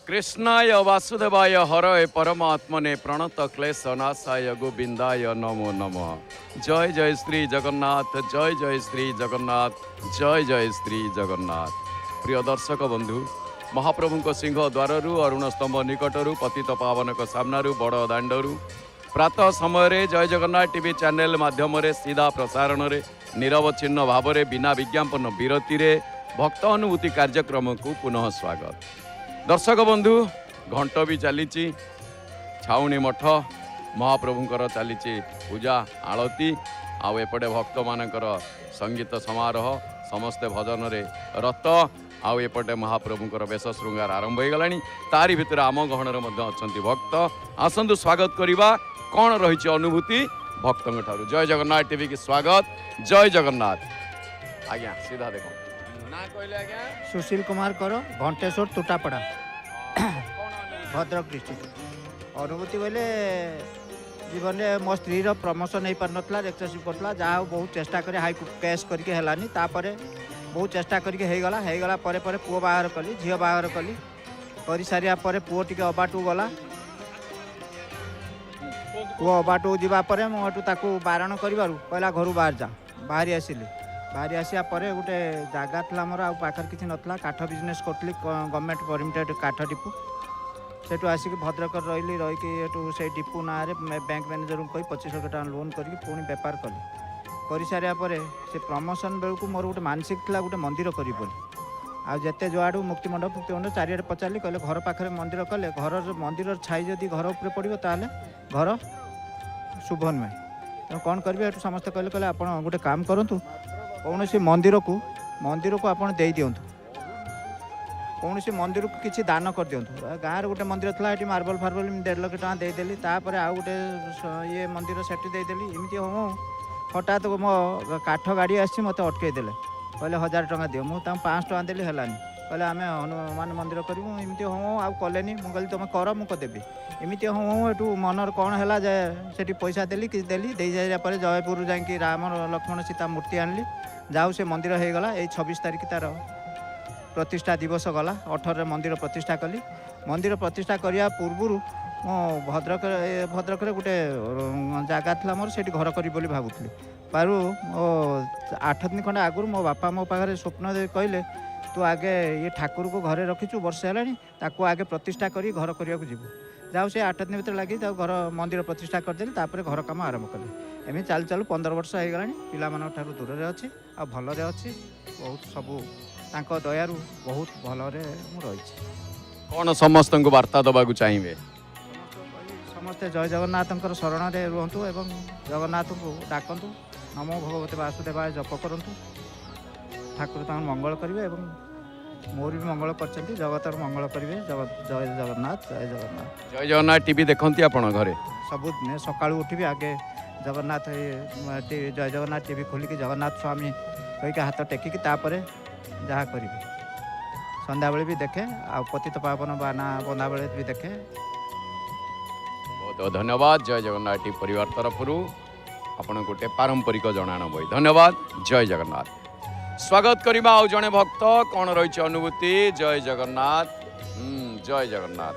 कृष्णाय वासुदेवाय हरय परमात्मने प्रणत क्लेश नाशाय गोविंदाय नमो नमः। जय जय श्री जगन्नाथ, जय जय श्री जगन्नाथ, जय जय श्री जगन्नाथ। प्रिय दर्शक बंधु, महाप्रभु सिंह द्वार अरुण स्तंभ निकटरू पतित पावन सामनारू बड़ दाण्डरू प्रातः समय जय जगन्नाथ टीवी चैनल माध्यम सीधा प्रसारण रे निरवच्छिन्न भाव में बिना विज्ञापन विरति भक्त अनुभूति कार्यक्रम को पुनः स्वागत। दर्शक बंधु, घंट भी चली छाउनी मठ महाप्रभुंकर चली पूजा आलती आपटे भक्त मानकर संगीत समारोह समस्ते भजन रे रत आपटे महाप्रभुंकर बेश श्रृंगार आरंभ हो गलानी। तारी भितर आम गहन अच्छा भक्त आसतु स्वागत करवा कौन रही अनुभूति भक्तों ठारू। जय जगन्नाथ टीवी की स्वागत। जय जगन्नाथ। आज्ञा सीधा देखो ना कहले आज्ञा सुशील कुमार कर घंटेश्वर तुटापड़ा भद्रक डिस्ट्रिक्ट। अनुभूति बोले जीवन में मो स्त्री प्रमोशन हो पार ना रेक्टरशिप करता जहाँ बहुत चेष्टा कर हाई कैश करके हेलानी तापर बहुत चेष्टा करके होगला पुओ बाहर कली झील बाहर कली कर सारिया पुओ टी अबाटू गला पुओ अबाटू जावापर मुझे बारण कर कहला घर बाहर जा बाहरी आसिली बाहरी आसिया परे गोटे जगह था मोर आखर किसी नाला काठ बिजनेस करी गवर्नमेंट परमिटेड काठ डिपू सेठू आसिक भद्रक रही रहीकि से डिपू ना बैंक मैनेजर को 25 लाख टका लोन करके पुणी बेपार कली कर सारिया से प्रमोशन बेलू मोर गोटे मानसिक था गोटे मंदिर करी आते जुआड़ू मुक्तिमंडप चारिड़े पचारि कहले घर पाखे मंदिर कले घर मंदिर छाई जदि घर उपर पड़ो ताले घर शुभ नुहे तेणु कौन करेंगे समस्ते कहले कहले आप गोटे काम करूँ कौन सी मंदिर को आप दे दिंतु कौन सी मंदिर को किसी दान कर दिंतु। गाँव गोटे मंदिर था ये मार्बल फार्बल 1.5 लाख टका देदेली तापर आउ गोटे ये मंदिर सेठी देदेली एमती हम हठात मो काठ गाड़ी आसी मत अटकईदेले कहले 1000 टका दियो मुझे 500 टका देली है कहले आम हनुमान मंदिर करूँ एमती हम आउ कलेनी मुझे तुम कर मुझे देवी एमती हम एटू मनर कौन है जे से पैसा देली कि देली दे जापर जयपुर जाकि राम लक्ष्मण सीता मूर्ति आणली जाऊ से मंदिर हो गला। 26 तारिख तार प्रतिष्ठा दिवस गला 18 मंदिर प्रतिष्ठा कली। मंदिर प्रतिष्ठा करने पूर्व मो भद्रक गोटे जगह था मोर से घर करी बोली भावुली पारू 8 दिन खंडे आगु मो बापा मो पाखे स्वप्न कहले तू आगे ये ठाकुर को घरे रखीचु वर्षे है आगे प्रतिष्ठा करी घर करने को जीवु जाऊ से 8 दिन भर लगी घर मंदिर प्रतिष्ठा करदेली तापर घर काम आरंभ कले एमती चालू चालू 15 वर्ष हो गलानी पिला मान ठारू दूर में अच्छी आ भलरे अच्छी बहुत सबू तांको दयारु बहुत भलरे मु रही। कौन समस्त को वार्ता दबाक चाहिए? समस्ते जय जगन्नाथ शरण में रुहतु एवं जगन्नाथ को डाकतु नमो भगवते वासुदेवाय जप करूँ ठाकुर तक मंगल करेंगे एवं मोर भी मंगल कर जगतर मंगल करेंगे। जय जगन्नाथ जय जगन्नाथ। जय जगन्नाथ टीवी देखती आप घरे सबुदिन सकाळू उठिबी आगे जगन्नाथ जय जगन्नाथ टीवी खोलिकी जगन्नाथ स्वामी कहीकि हाथ टेकिकी तापर जहाँ करी संध्या बेले भी देखे आ पतित पावन बाना बंधा बेले भी देखे। बहुत बहुत धन्यवाद। जय जगन्नाथ टीवी परिवार तरफ आपण गोटे पारंपरिक जनाण बई धन्यवाद। जय जगन्नाथ। स्वागत करवा आउ जड़े भक्त कौन रही अनुभूति। जय जगन्नाथ। जय जगन्नाथ।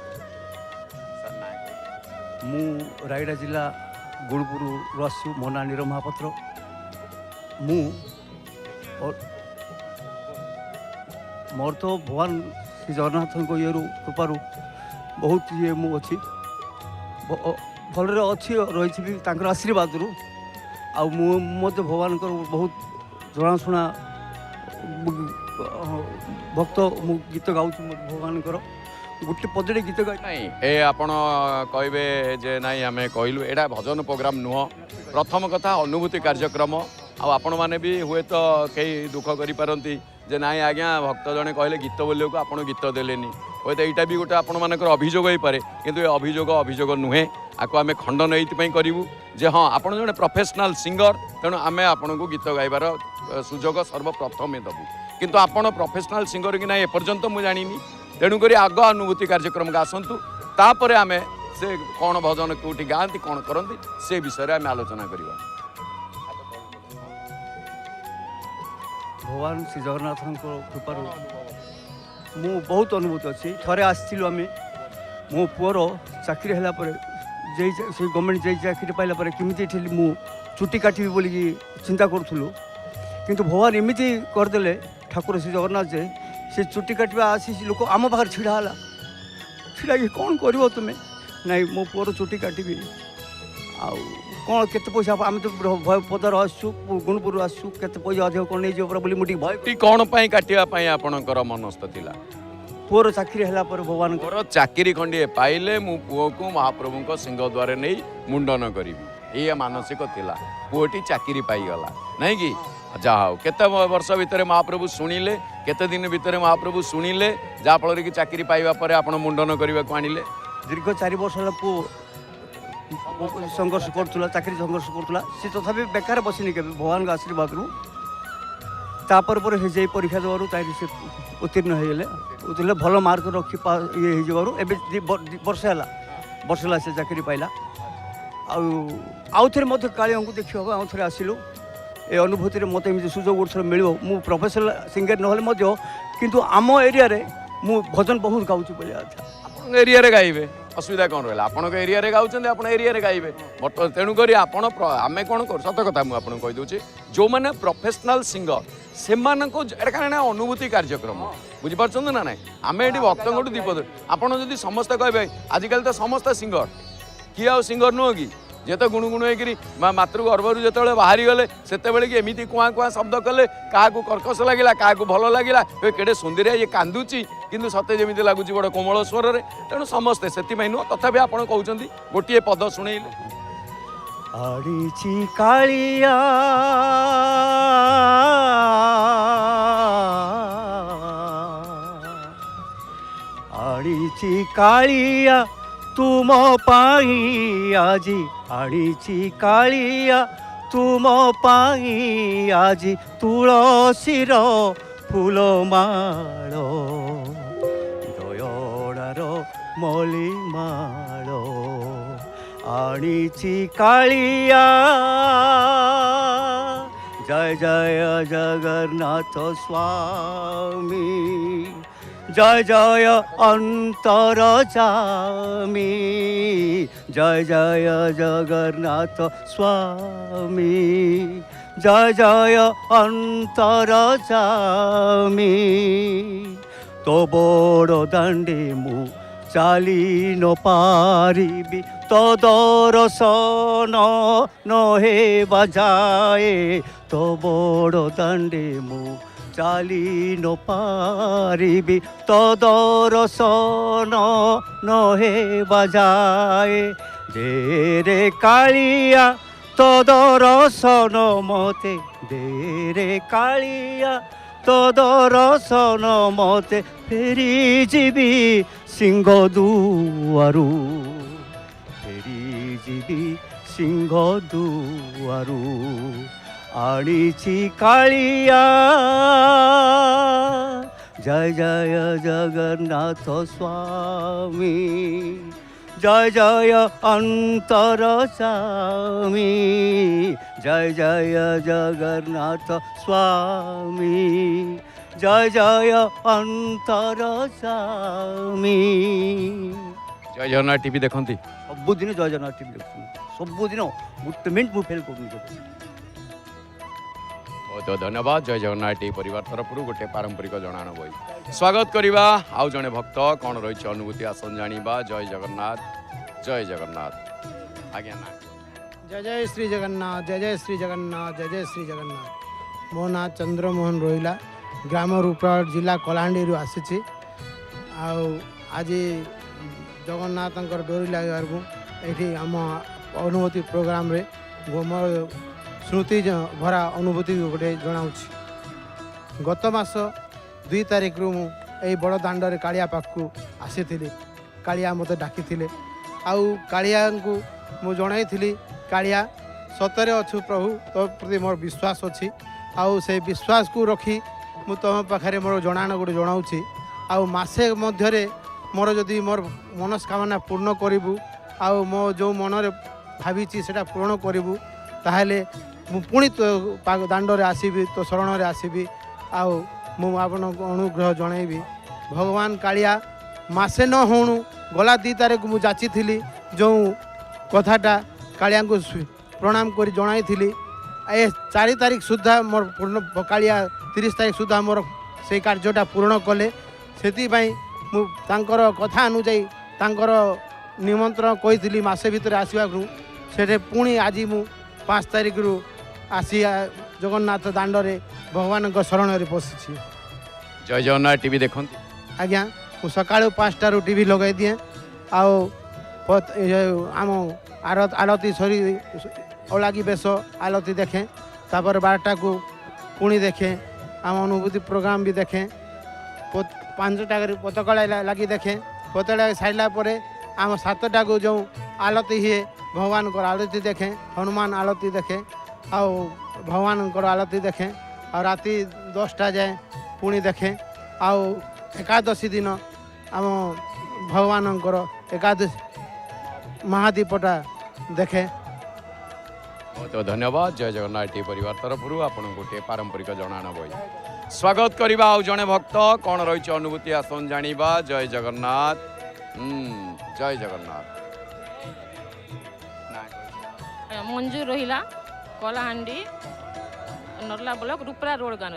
मु रायगड़ा जिला गुड़पुर रसु मो ना नीर महापात्र मु मोर तो भगवान श्री जगन्नाथ ये कृपारू बहुत ये मु अच्छी भलरे अच्छी रही आशीर्वाद रु आ मत भगवान बहुत जनाशुना भक्त मु गीत गाऊँ भगवान गोटे पदे गीत गाई नहीं ए आपण कहबे जे नहीं आम कहलु एटा भजन प्रोग्राम नुह प्रथम कथा अनुभूति कार्यक्रम आपण माने भी हुए तो कई दुख करि पारंती जे नाई आज्ञा भक्त जने कहले गीत बोलियो को आपण गीत देलेनी हुए तो यहाँ भी गोटे आपण मानकर अभियोग हो पारे किंतु ये अभियोग नुहे आपको आम खंडन ये करूँ जे हाँ आपण जड़े प्रोफेशनल सिंगर तेणु आम आपण को गीत गाइबार सुजोग सर्वप्रथम दबू किंतु आपण प्रोफेशनल सिंगर कि ना एपर्यंत मुझे जानी तेणुक आग अनुभूति कार्यक्रम को आसतु तापर आम से कौन भजन कौटी गाँति कौन करती से विषय आम आलोचना करवा। भगवान श्री जगन्नाथ कृपारू ମୁଁ ବହୁତ ଅନୁଭୂତି ଅଛି। ଥରେ ଆସିଥିଲୁ ଆମେ ମୋ ପୁଅର ଚାକିରି ହେଲା ପରେ ସେ ଗଭର୍ଣ୍ଣମେଣ୍ଟ ଯେଇ ଚାକିରି ପାଇଲା ପରେ କେମିତି ଥିଲି ମୁଁ ଚୁଟି କାଟିବି ବୋଲିକି ଚିନ୍ତା କରୁଥିଲୁ, କିନ୍ତୁ ଭଗବାନ ଏମିତି କରିଦେଲେ ଠାକୁର ଶ୍ରୀ ଜଗନ୍ନାଥ ଯେ ସେ ଚୁଟି କାଟିବା ଆସିଛି ଲୋକ ଆମ ପାଖରେ ଛିଡ଼ା ହେଲା। ଛିଡ଼ାକି କ'ଣ କରିବ ତୁମେ? ନାଇଁ ମୋ ପୁଅର ଚୁଟି କାଟିବି। ଆଉ କ'ଣ କେତେ ପଇସା ଆମେ ତ ପଦାରୁ ଆସୁଛୁ, ଗୁଣପୁରରୁ ଆସୁଛୁ, କେତେ ପଇସା ଅଧିକ କ'ଣ ନେଇଯିବ ପୁରା ବୋଲି ମୁଁ ଟିକେ ଭୟ। କ'ଣ ପାଇଁ କାଟିବା ପାଇଁ ଆପଣଙ୍କର ମନସ୍ଥ ଥିଲା? ପୁଅର ଚାକିରି ହେଲା ପରେ ଭଗବାନଙ୍କର ଚାକିରି ଖଣ୍ଡିଏ ପାଇଲେ ମୁଁ ପୁଅକୁ ମହାପ୍ରଭୁଙ୍କ ସିଂହଦ୍ୱାରେ ନେଇ ମୁଣ୍ଡନ କରିବି, ଏଇଆ ମାନସିକ ଥିଲା। ପୁଅଟି ଚାକିରି ପାଇଗଲା ନାଇଁ କି? ଯାହା ହଉ, କେତେ ବର୍ଷ ଭିତରେ ମହାପ୍ରଭୁ ଶୁଣିଲେ, କେତେ ଦିନ ଭିତରେ ମହାପ୍ରଭୁ ଶୁଣିଲେ ଯାହାଫଳରେ କି ଚାକିରି ପାଇବା ପରେ ଆପଣ ମୁଣ୍ଡନ କରିବାକୁ ଆଣିଲେ? ଦୀର୍ଘ 4 ବର୍ଷ ହେଲା ପୁଅ ସଂଘର୍ଷ କରୁଥିଲା, ଚାକିରି ସଂଘର୍ଷ କରୁଥିଲା। ସେ ତଥାପି ବେକାର ବସିନି କେବେ ଭଗବାନଙ୍କ ଆଶୀର୍ବାଦରୁ। ତାପରେ ପରେ ଯାଇ ପରୀକ୍ଷା ଦେବାରୁ ତାରି ସେ ଉତ୍ତୀର୍ଣ୍ଣ ହେଇଗଲେ। ଉତ୍ତୀର୍ଣ୍ଣ ଭଲ ମାର୍କ ରଖି ଇଏ ହେଇଯିବାରୁ ଏବେ ବର୍ଷେ ହେଲା ସେ ଚାକିରି ପାଇଲା। ଆଉ ଥରେ ମଧ୍ୟ କାଳିଆଙ୍କୁ ଦେଖିବାକୁ ଆଉ ଥରେ ଆସିଲୁ। ଏ ଅନୁଭୂତିରେ ମୋତେ ଏମିତି ସୁଯୋଗ ଗୋଟେ ଥର ମିଳିବ। ମୁଁ ପ୍ରଫେସନାଲ ସିଙ୍ଗର ନହେଲେ ମଧ୍ୟ କିନ୍ତୁ ଆମ ଏରିଆରେ ମୁଁ ଭଜନ ବହୁତ ଗାଉଛି ବୋଲି କଥା। ଆପଣଙ୍କ ଏରିଆରେ ଗାଇବେ, ଅସୁବିଧା କ'ଣ ରହିଲା? ଆପଣଙ୍କ ଏରିଆରେ ଗାଉଛନ୍ତି, ଆପଣ ଏରିଆରେ ଗାଇବେ। ତେଣୁକରି ଆମେ କ'ଣ କରୁ, ସତ କଥା ମୁଁ ଆପଣଙ୍କୁ କହିଦେଉଛି, ଯେଉଁମାନେ ପ୍ରଫେସନାଲ ସିଙ୍ଗର ସେମାନଙ୍କୁ ଏଇଟା କାରଣ ଅନୁଭୂତି କାର୍ଯ୍ୟକ୍ରମ, ବୁଝିପାରୁଛନ୍ତି ନା ନାହିଁ? ଆମେ ଏଠି ଭକ୍ତଙ୍କଠୁ ଦୀପ ଦେଉ। ଆପଣ ଯଦି ସମସ୍ତେ କହିବେ, ଆଜିକାଲି ତ ସମସ୍ତେ ସିଙ୍ଗର, କିଏ ଆଉ ସିଙ୍ଗର ନୁହଁ କି? ଯେତେ ଗୁଣୁଗୁଣୁ ହେଇକିରି ମାତୃଗର୍ଭରୁ ଯେତେବେଳେ ବାହାରିଗଲେ ସେତେବେଳେ କି ଏମିତି କୁଆଁ କୁଆଁ ଶବ୍ଦ କଲେ, କାହାକୁ କର୍କଶ ଲାଗିଲା, କାହାକୁ ଭଲ ଲାଗିଲା, କେଡ଼େ ସୁନ୍ଦରିଆ ଇଏ କାନ୍ଦୁଛି, କିନ୍ତୁ ସତେ ଯେମିତି ଲାଗୁଛି ବଡ଼ କୋମଳ ସ୍ୱରରେ। ତେଣୁ ସମସ୍ତେ ସେଥିପାଇଁ ନୁହଁ, ତଥାପି ଆପଣ କହୁଛନ୍ତି ଗୋଟିଏ ପଦ ଶୁଣେଇଲେ। ଆଡ଼ିଛି କାଳିଆ ଆଡ଼ିଛି କାଳିଆ ତୁମ ପାଇଁ ଆଜି, ଆଣିଛି କାଳିଆ ତୁମ ପାଇଁ ଆଜି ତୁଳସୀର ଫୁଲମାଳ, ଦୟଣାର ମଲିମାଳ। ଆଣିଛି କାଳିଆ ଜୟ ଜୟ ଜଗନ୍ନାଥ ସ୍ୱାମୀ, জয় জয় অন্তরজামী, জয় জয় জগন্নাথ স্বামী, জয় জয় অন্তরজামী। তো বড় দাণ্ডে মু চালি নপারিবি, তো দর্শন নহে বাজায়ে, তো বড় দাণ্ডে মু চালি নপারিবি, তো দর্শন নহে বাজায়ে। দে রে কালিয়া তো দর্শন মতে, দে রে কালিয়া তো দর্শন মতে, ফেরি ଯିବି সিংহ দুয়ারু, ফেরি ଯିବି সিংহ দুয়ারু। আড়িছি কালিয়া জয় জয় জগন্নাথ স্বামী, জয় জয় অন্তরজামী, জয় জয় জগন্নাথ স্বামী, জয় জয় অন্তরজামী। জয় জগন্নাথ টিভি দেখନ୍ତି? ସବୁଦିନ ଜୟ ଜଗନ୍ନାଥ ଟିଭି ଦେଖୁଛନ୍ତି, ସବୁଦିନ ଗୋଟେ ମିନିଟ୍ ମୁଁ ଫେଲ୍ କରୁନି। ବହୁତ ବହୁତ ଧନ୍ୟବାଦ। ଜୟ ଜଗନ୍ନାଥ ଟି ପରିବାର ତରଫରୁ ଗୋଟେ ପାରମ୍ପରିକ ଜଣାଣ ବହି ସ୍ୱାଗତ କରିବା। ଆଉ ଜଣେ ଭକ୍ତ କ'ଣ ରହିଛି ଅନୁଭୂତି ଆସନ ଜାଣିବା। ଜୟ ଜଗନ୍ନାଥ, ଜୟ ଜଗନ୍ନାଥ। ଆଜ୍ଞା ନା? जय जय श्री जगन्नाथ, जय जय श्री जगन्नाथ, जय जय श्री जगन्नाथ। मो ना चंद्रमोहन रोहिला, ग्राम रूपराड, जिला कलाहांडी आसी। आज जगन्नाथ डोरी लगे ये आम अनुभूति प्रोग्राम रे मोर स्मृति भरा अनुभूति गोटे जनाऊँ। गत मास 2 तारिख रु मुझे बड़ दाण्ड कालिया पाखु आसी, कालिया मत डाकी आउ कालिया को मु जनाई कालिया सतरे अच्छु प्रभु, तो प्रति मोर विश्वास अच्छी। आउ से विश्वास को रखी मु तुम पाखे मोर जनाण गोटे जनाऊँ। आउ मासे मध्य मोर जदि मोर मनस्कामना पूर्ण करूँ, आउ मो जो मनरे भावी सेटा पूर्ण करूँ, ताहले मु पुणी तो दाण्ड आसबि, तो शरण आसबि। आउ मु आपन अनुग्रह जनइबि भगवान कालिया मासे न होणु गला 2 तारीख मु जाची जो कथाटा कालिया को प्रणाम कर जनाई ए 4 तारीख सुधा मोर पूर्ण कालिया 30 तारीख सुधा मोर से कार्यटा पूर्ण कले से मु तांकर कथा अनुजाई तांकर निमंत्रण कही मासे भितर आसवा से पुणी आज मु 5 तारीख रु आसी जगन्नाथ दांडे भगवान शरण में पशिची। जय जगन्नाथ टीवी देखते आज्ञा मु सका 5टारू टीवी लगे दिए आम आलती सरी ओलागी बेस आलती देखें तापर 12टा को पुणी देखें आम अनुभूति प्रोग्राम भी देखें 5टा पताका लगी देखें पताका सारा आम 7टा को जो आलती हुए भगवान को आलती देखें हनुमान आलती देखें आउ भगवान को आलती देखें और राति 10टा जाए पुणी देखें आउ एकादशी दिन आम भगवान एकादशी महादीपटा देखे। बहुत बहुत धन्यवाद। जय जगन्नाथ टी परिवार तरफ आपन गोटे पारंपरिक जनाना बई स्वागत करवा आउ जने भक्त कौन रही अनुभूति आसन जानिबा। जय जगन्नाथ। जय जगन्नाथ। मंजू रोहिला कलाहांडी नरला ब्लॉक रूपरा रोड गाँव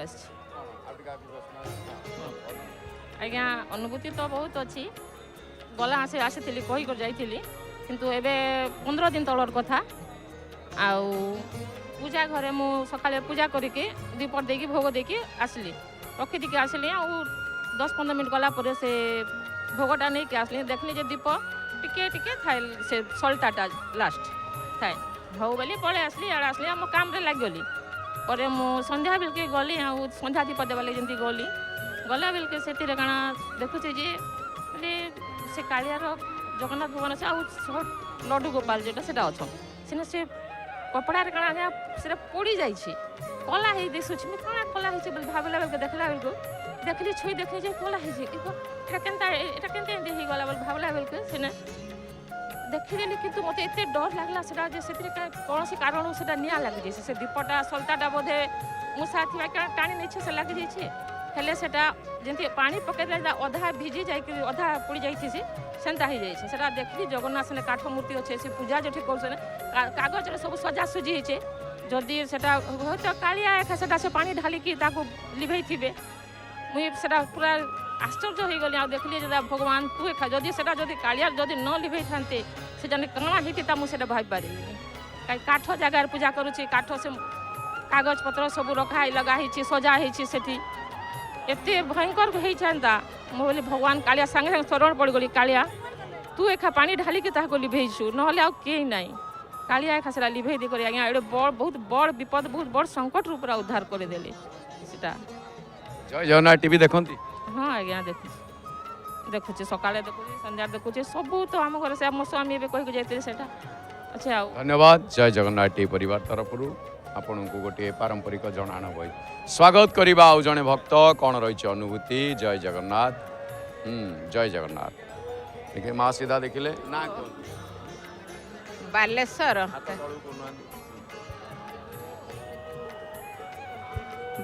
आज्ञा अनुभूति तो बहुत अच्छी गला आसी कही कर जाइली किंतु एबे 15 दिन तलर कथा आउ पूजा घरे मु सकाले पूजा करके दीप देकी भोग देकी आसली रखी दिके आसली आउ 10-15 मिनट गला पर से भोगटा नहीं के आसली देखली जे दीप टिके टिके थाए से सल्टाटा लास्ट थाए हौ बोली पड़े आसली आड़ आसली आम काम रे लग गली पर मु संध्या बेल के गली आउ संध्या दीप देवा लगे जमी गली गला बेल के से काଣା देखुचे जे बोले से कालियार जगन्नाथ भगवान से आउ लड्डू गोपाल जेटा सेटा अच्छा से कपड़ार काଣା आज्ञा से पोड़ी जाइए कला है दिशुच मुझे काଣା कला है बोले भावला बेल देखला बेल को देखली छुई देखली जे कला है एटा केनता देखी गला बोले भावला बेल के से देखिदेली कि मत एत डर लगला से कौन सी कारण से निआ लगी से दीपटा सल्टाटा बोधे मुसा थी टाणी नहीं से लगी जाइए हेले सेटा जंती पानी पकड़े अधा भिजी जाए अधा पुड़ी जाइए सेंता हो जाइए सेटा देखली जगन्नाथ से काठ मूर्ति अच्छे से पूजा जो कर कागज सब सजा सुजी होचे जदि सेटा हो तो कालिया सेटा से पानी ढालिकी लिभे थे मुई सेटा पूरा आश्चर्य हो गली आ देखली भगवान तू एका जदि सेटा जदि कालिया जदि न लिभे थांते से जाने कणा होता मुझे भाई पारि कहीं काठ जगार पूजा करुच्ची काठ से कागज पत्र सब रखा लगाई सजा होती एत भयंकर होता बोली भगवान कालिया सांगे सांगे शरण पड़गली कालिया तू एका पानी ढालिकी लिभेछु नहले आउ के नाई कालिया एका से लिभे दी कर आज्ञा बहुत बड़ विपद बहुत बड़ संकट रूप उद्धार करदेले सेटा। जय जगन्नाथ टीवी देखती हाँ आज्ञा देखुचे सकाले देखुचे संध्या देखुचे सबू तो आम घर से मो स्वामी कही जाते सेटा अच्छा। धन्यवाद। जय जगन्नाथ टी परिवार तरफ आपण को गोटे पारंपरिक जनाना बई स्वागत करवा आउ जने भक्त कौन रही अनुभूति। जय जगन्नाथ। जय जगन्नाथ। देखिए माँ सीधा देखिले ना बालेश्वर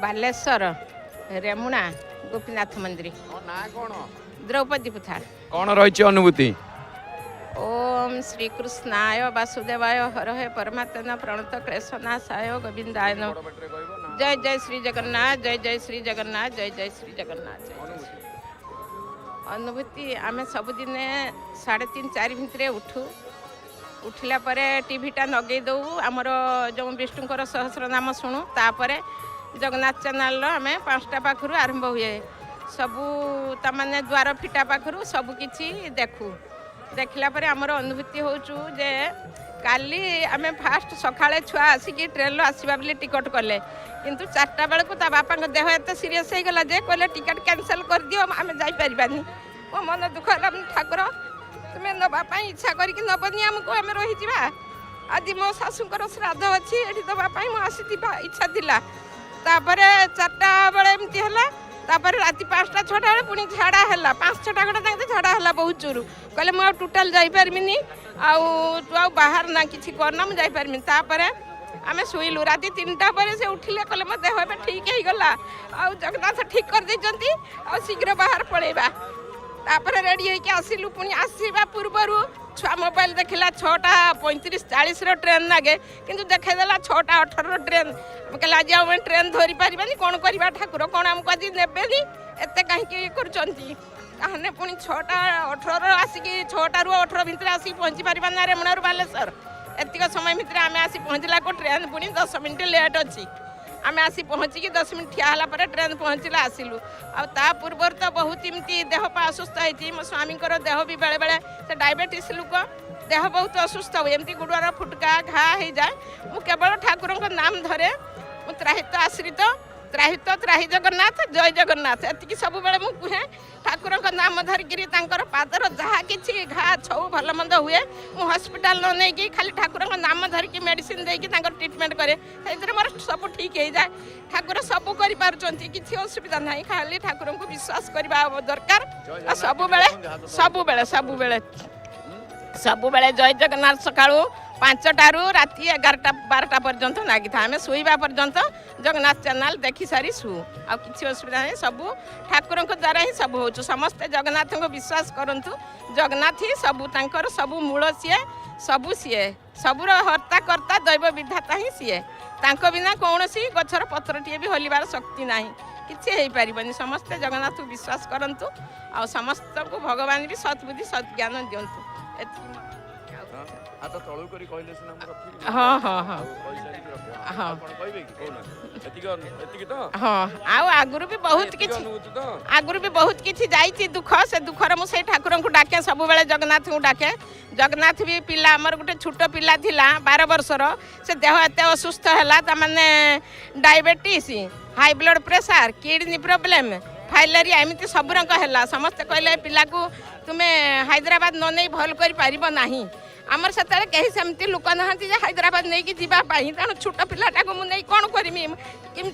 बालेश्वर रेमुणा गोपीनाथ मंदिर ना कौन द्रौपदी पुथार कौन रही अनुभूति। ओम श्री कृष्णाय वासुदेवाय हरहे परमात्मा प्रणत क्लेशनाशाय गोविंदाय नमः। जय जय श्री जगन्नाथ जय जय श्री जगन्नाथ जय जय श्री जगन्नाथ। अनुभूति आम सबुदिन 3:30-4 भितर उठिला टीवीटा नगे दौ आमर जो विष्णुकर सहस्र नाम शुणु तापर जगन्नाथ चैनल आम 5टा पाखु आरंभ हुए सबू तमाने द्वार फिटा पाखु सबकि देखू देखला पर आमर अनुभूति होचु जे काली आम फास्ट सकाळे छुआ आसिकी ट्रेन आसवा बोली टिकट कले किंतु 4टा बेल को बापा देह एत सीरीयस हो गला जे कहले टिकट कैंसल कर दियो आम जाई परिबानी मो मन दुख है ठाकुर तुम्हें नवापाई इच्छा करके नबनी आमको आम रही जा आज मो शाशुकर श्राद्ध अच्छी ये दवापाई मो आसी इच्छा थिला तापर 4टा बेले एमती है तापर राति 5टा 6टा बेले पुणी झाड़ा है 5-6टा घंटा झाड़ा है बहुत जोर कहले मुझे टोटाल जापरमिनी आउ बाहर ना किसी करना मुझे जापरमी तापर आमे शुइलु राति 3टा पर से उठिले कहले मो देह ଏବେ ठीक हो गला आ जगन्नाथ ठीक कर देजंती आ शीघ्र बाहर पळेबा तापर रेडी होके आसिलु पुनी आसीबा पूर्वरु छुआ मोबाइल देखला 6:35-40 रो ट्रेन लागे किंतु देखे देला 6:18 रो ट्रेन हम कहला आज हम ट्रेन धरि पारिबानी कोन करबा ठाकुर कोन हमको आज नेबेनी एते काहे के करचंती ताहने पुनी 6:18 रो आसी 6 रो 18 भितर आसी पहुंची पारिबा ना रेमणर बालेश्वर एतिक समय भितर आमे आसी पहुंचला को ट्रेन पुनी 10 मिनिट लेट अछि आमे आसी पहुंची 10 मिनिट ठिया हला पर ट्रेन पहुंचला आसिलु आ ता पूर्वर तो बहुत इमती देह पा असुस्थ होती मो स्वामी देह भी बेले बेले से डायबिटीज लोक देह बहुत असुस्थ हुए एमती गुड़ार फुटका घा हो जाए मु केवल ठाकुर नाम धरे मु त्राहित आश्रित त्राहित त्राही जगन्नाथ जय जगन्नाथ एति सब बेले मु कहे ठाकुर नाम धरिकी पादर जहाँ कि घा छौ भल मंद हुए मु हॉस्पिटल न नहीं कि खाली ठाकुर नाम धरिकी मेडिसिन देकी ट्रीटमेंट करे मोर सब ठीक हो जाए ठाकुर सब करि किसी असुविधा ना खाली ठाकुर को विश्वास करबा दरकार सब बेले सब बेले जय जगन्नाथ सकाळू 5टारू राति 11-12 पर्यंत लगी था आम शोवा पर्यंत जगन्नाथ चैनल देखी सारी शु आ किसी असुविधा नहीं सब ठाकुर द्वारा ही सब हो समस्ते जगन्नाथ को विश्वास करंतु जगन्नाथ ही सब तांकर सब मूल सीए सबू सीए सबूर हर्ता कर्ता दैव विधाता ही सीए तांको बिना कौन गछर पत्रटीए भी हलिबार शक्ति नाही किसी हो पारबनी समस्ते जगन्नाथ को विश्वास करंतु आ समस्त को भगवान भी सद्बुद्धि सद्ज्ञान दिंतु हाँ हाँ हाँ हाँ हाँ आगुरी भी बहुत किछि आगुरी भी बहुत किछि जाइछि दुख से दुखर मु से ठाकुर को डाके सब बेले जगन्नाथ को डाके जगन्नाथ भी पिला हमर गोटे छोट पिला थिला 12 वर्षर से देह एते असुस्थ हैला त माने diabetes high blood pressure kidney problem filaria एमती सब रंग हैला समस्त कहले पिला को तुमे हैदराबाद न नहीं भल कर पारिबो नाही आमर से कहीं सेमती लोक ना हैदराबाद नहीं कि जावाई तेणु छोट पिलाटा को मुझे कौन करमी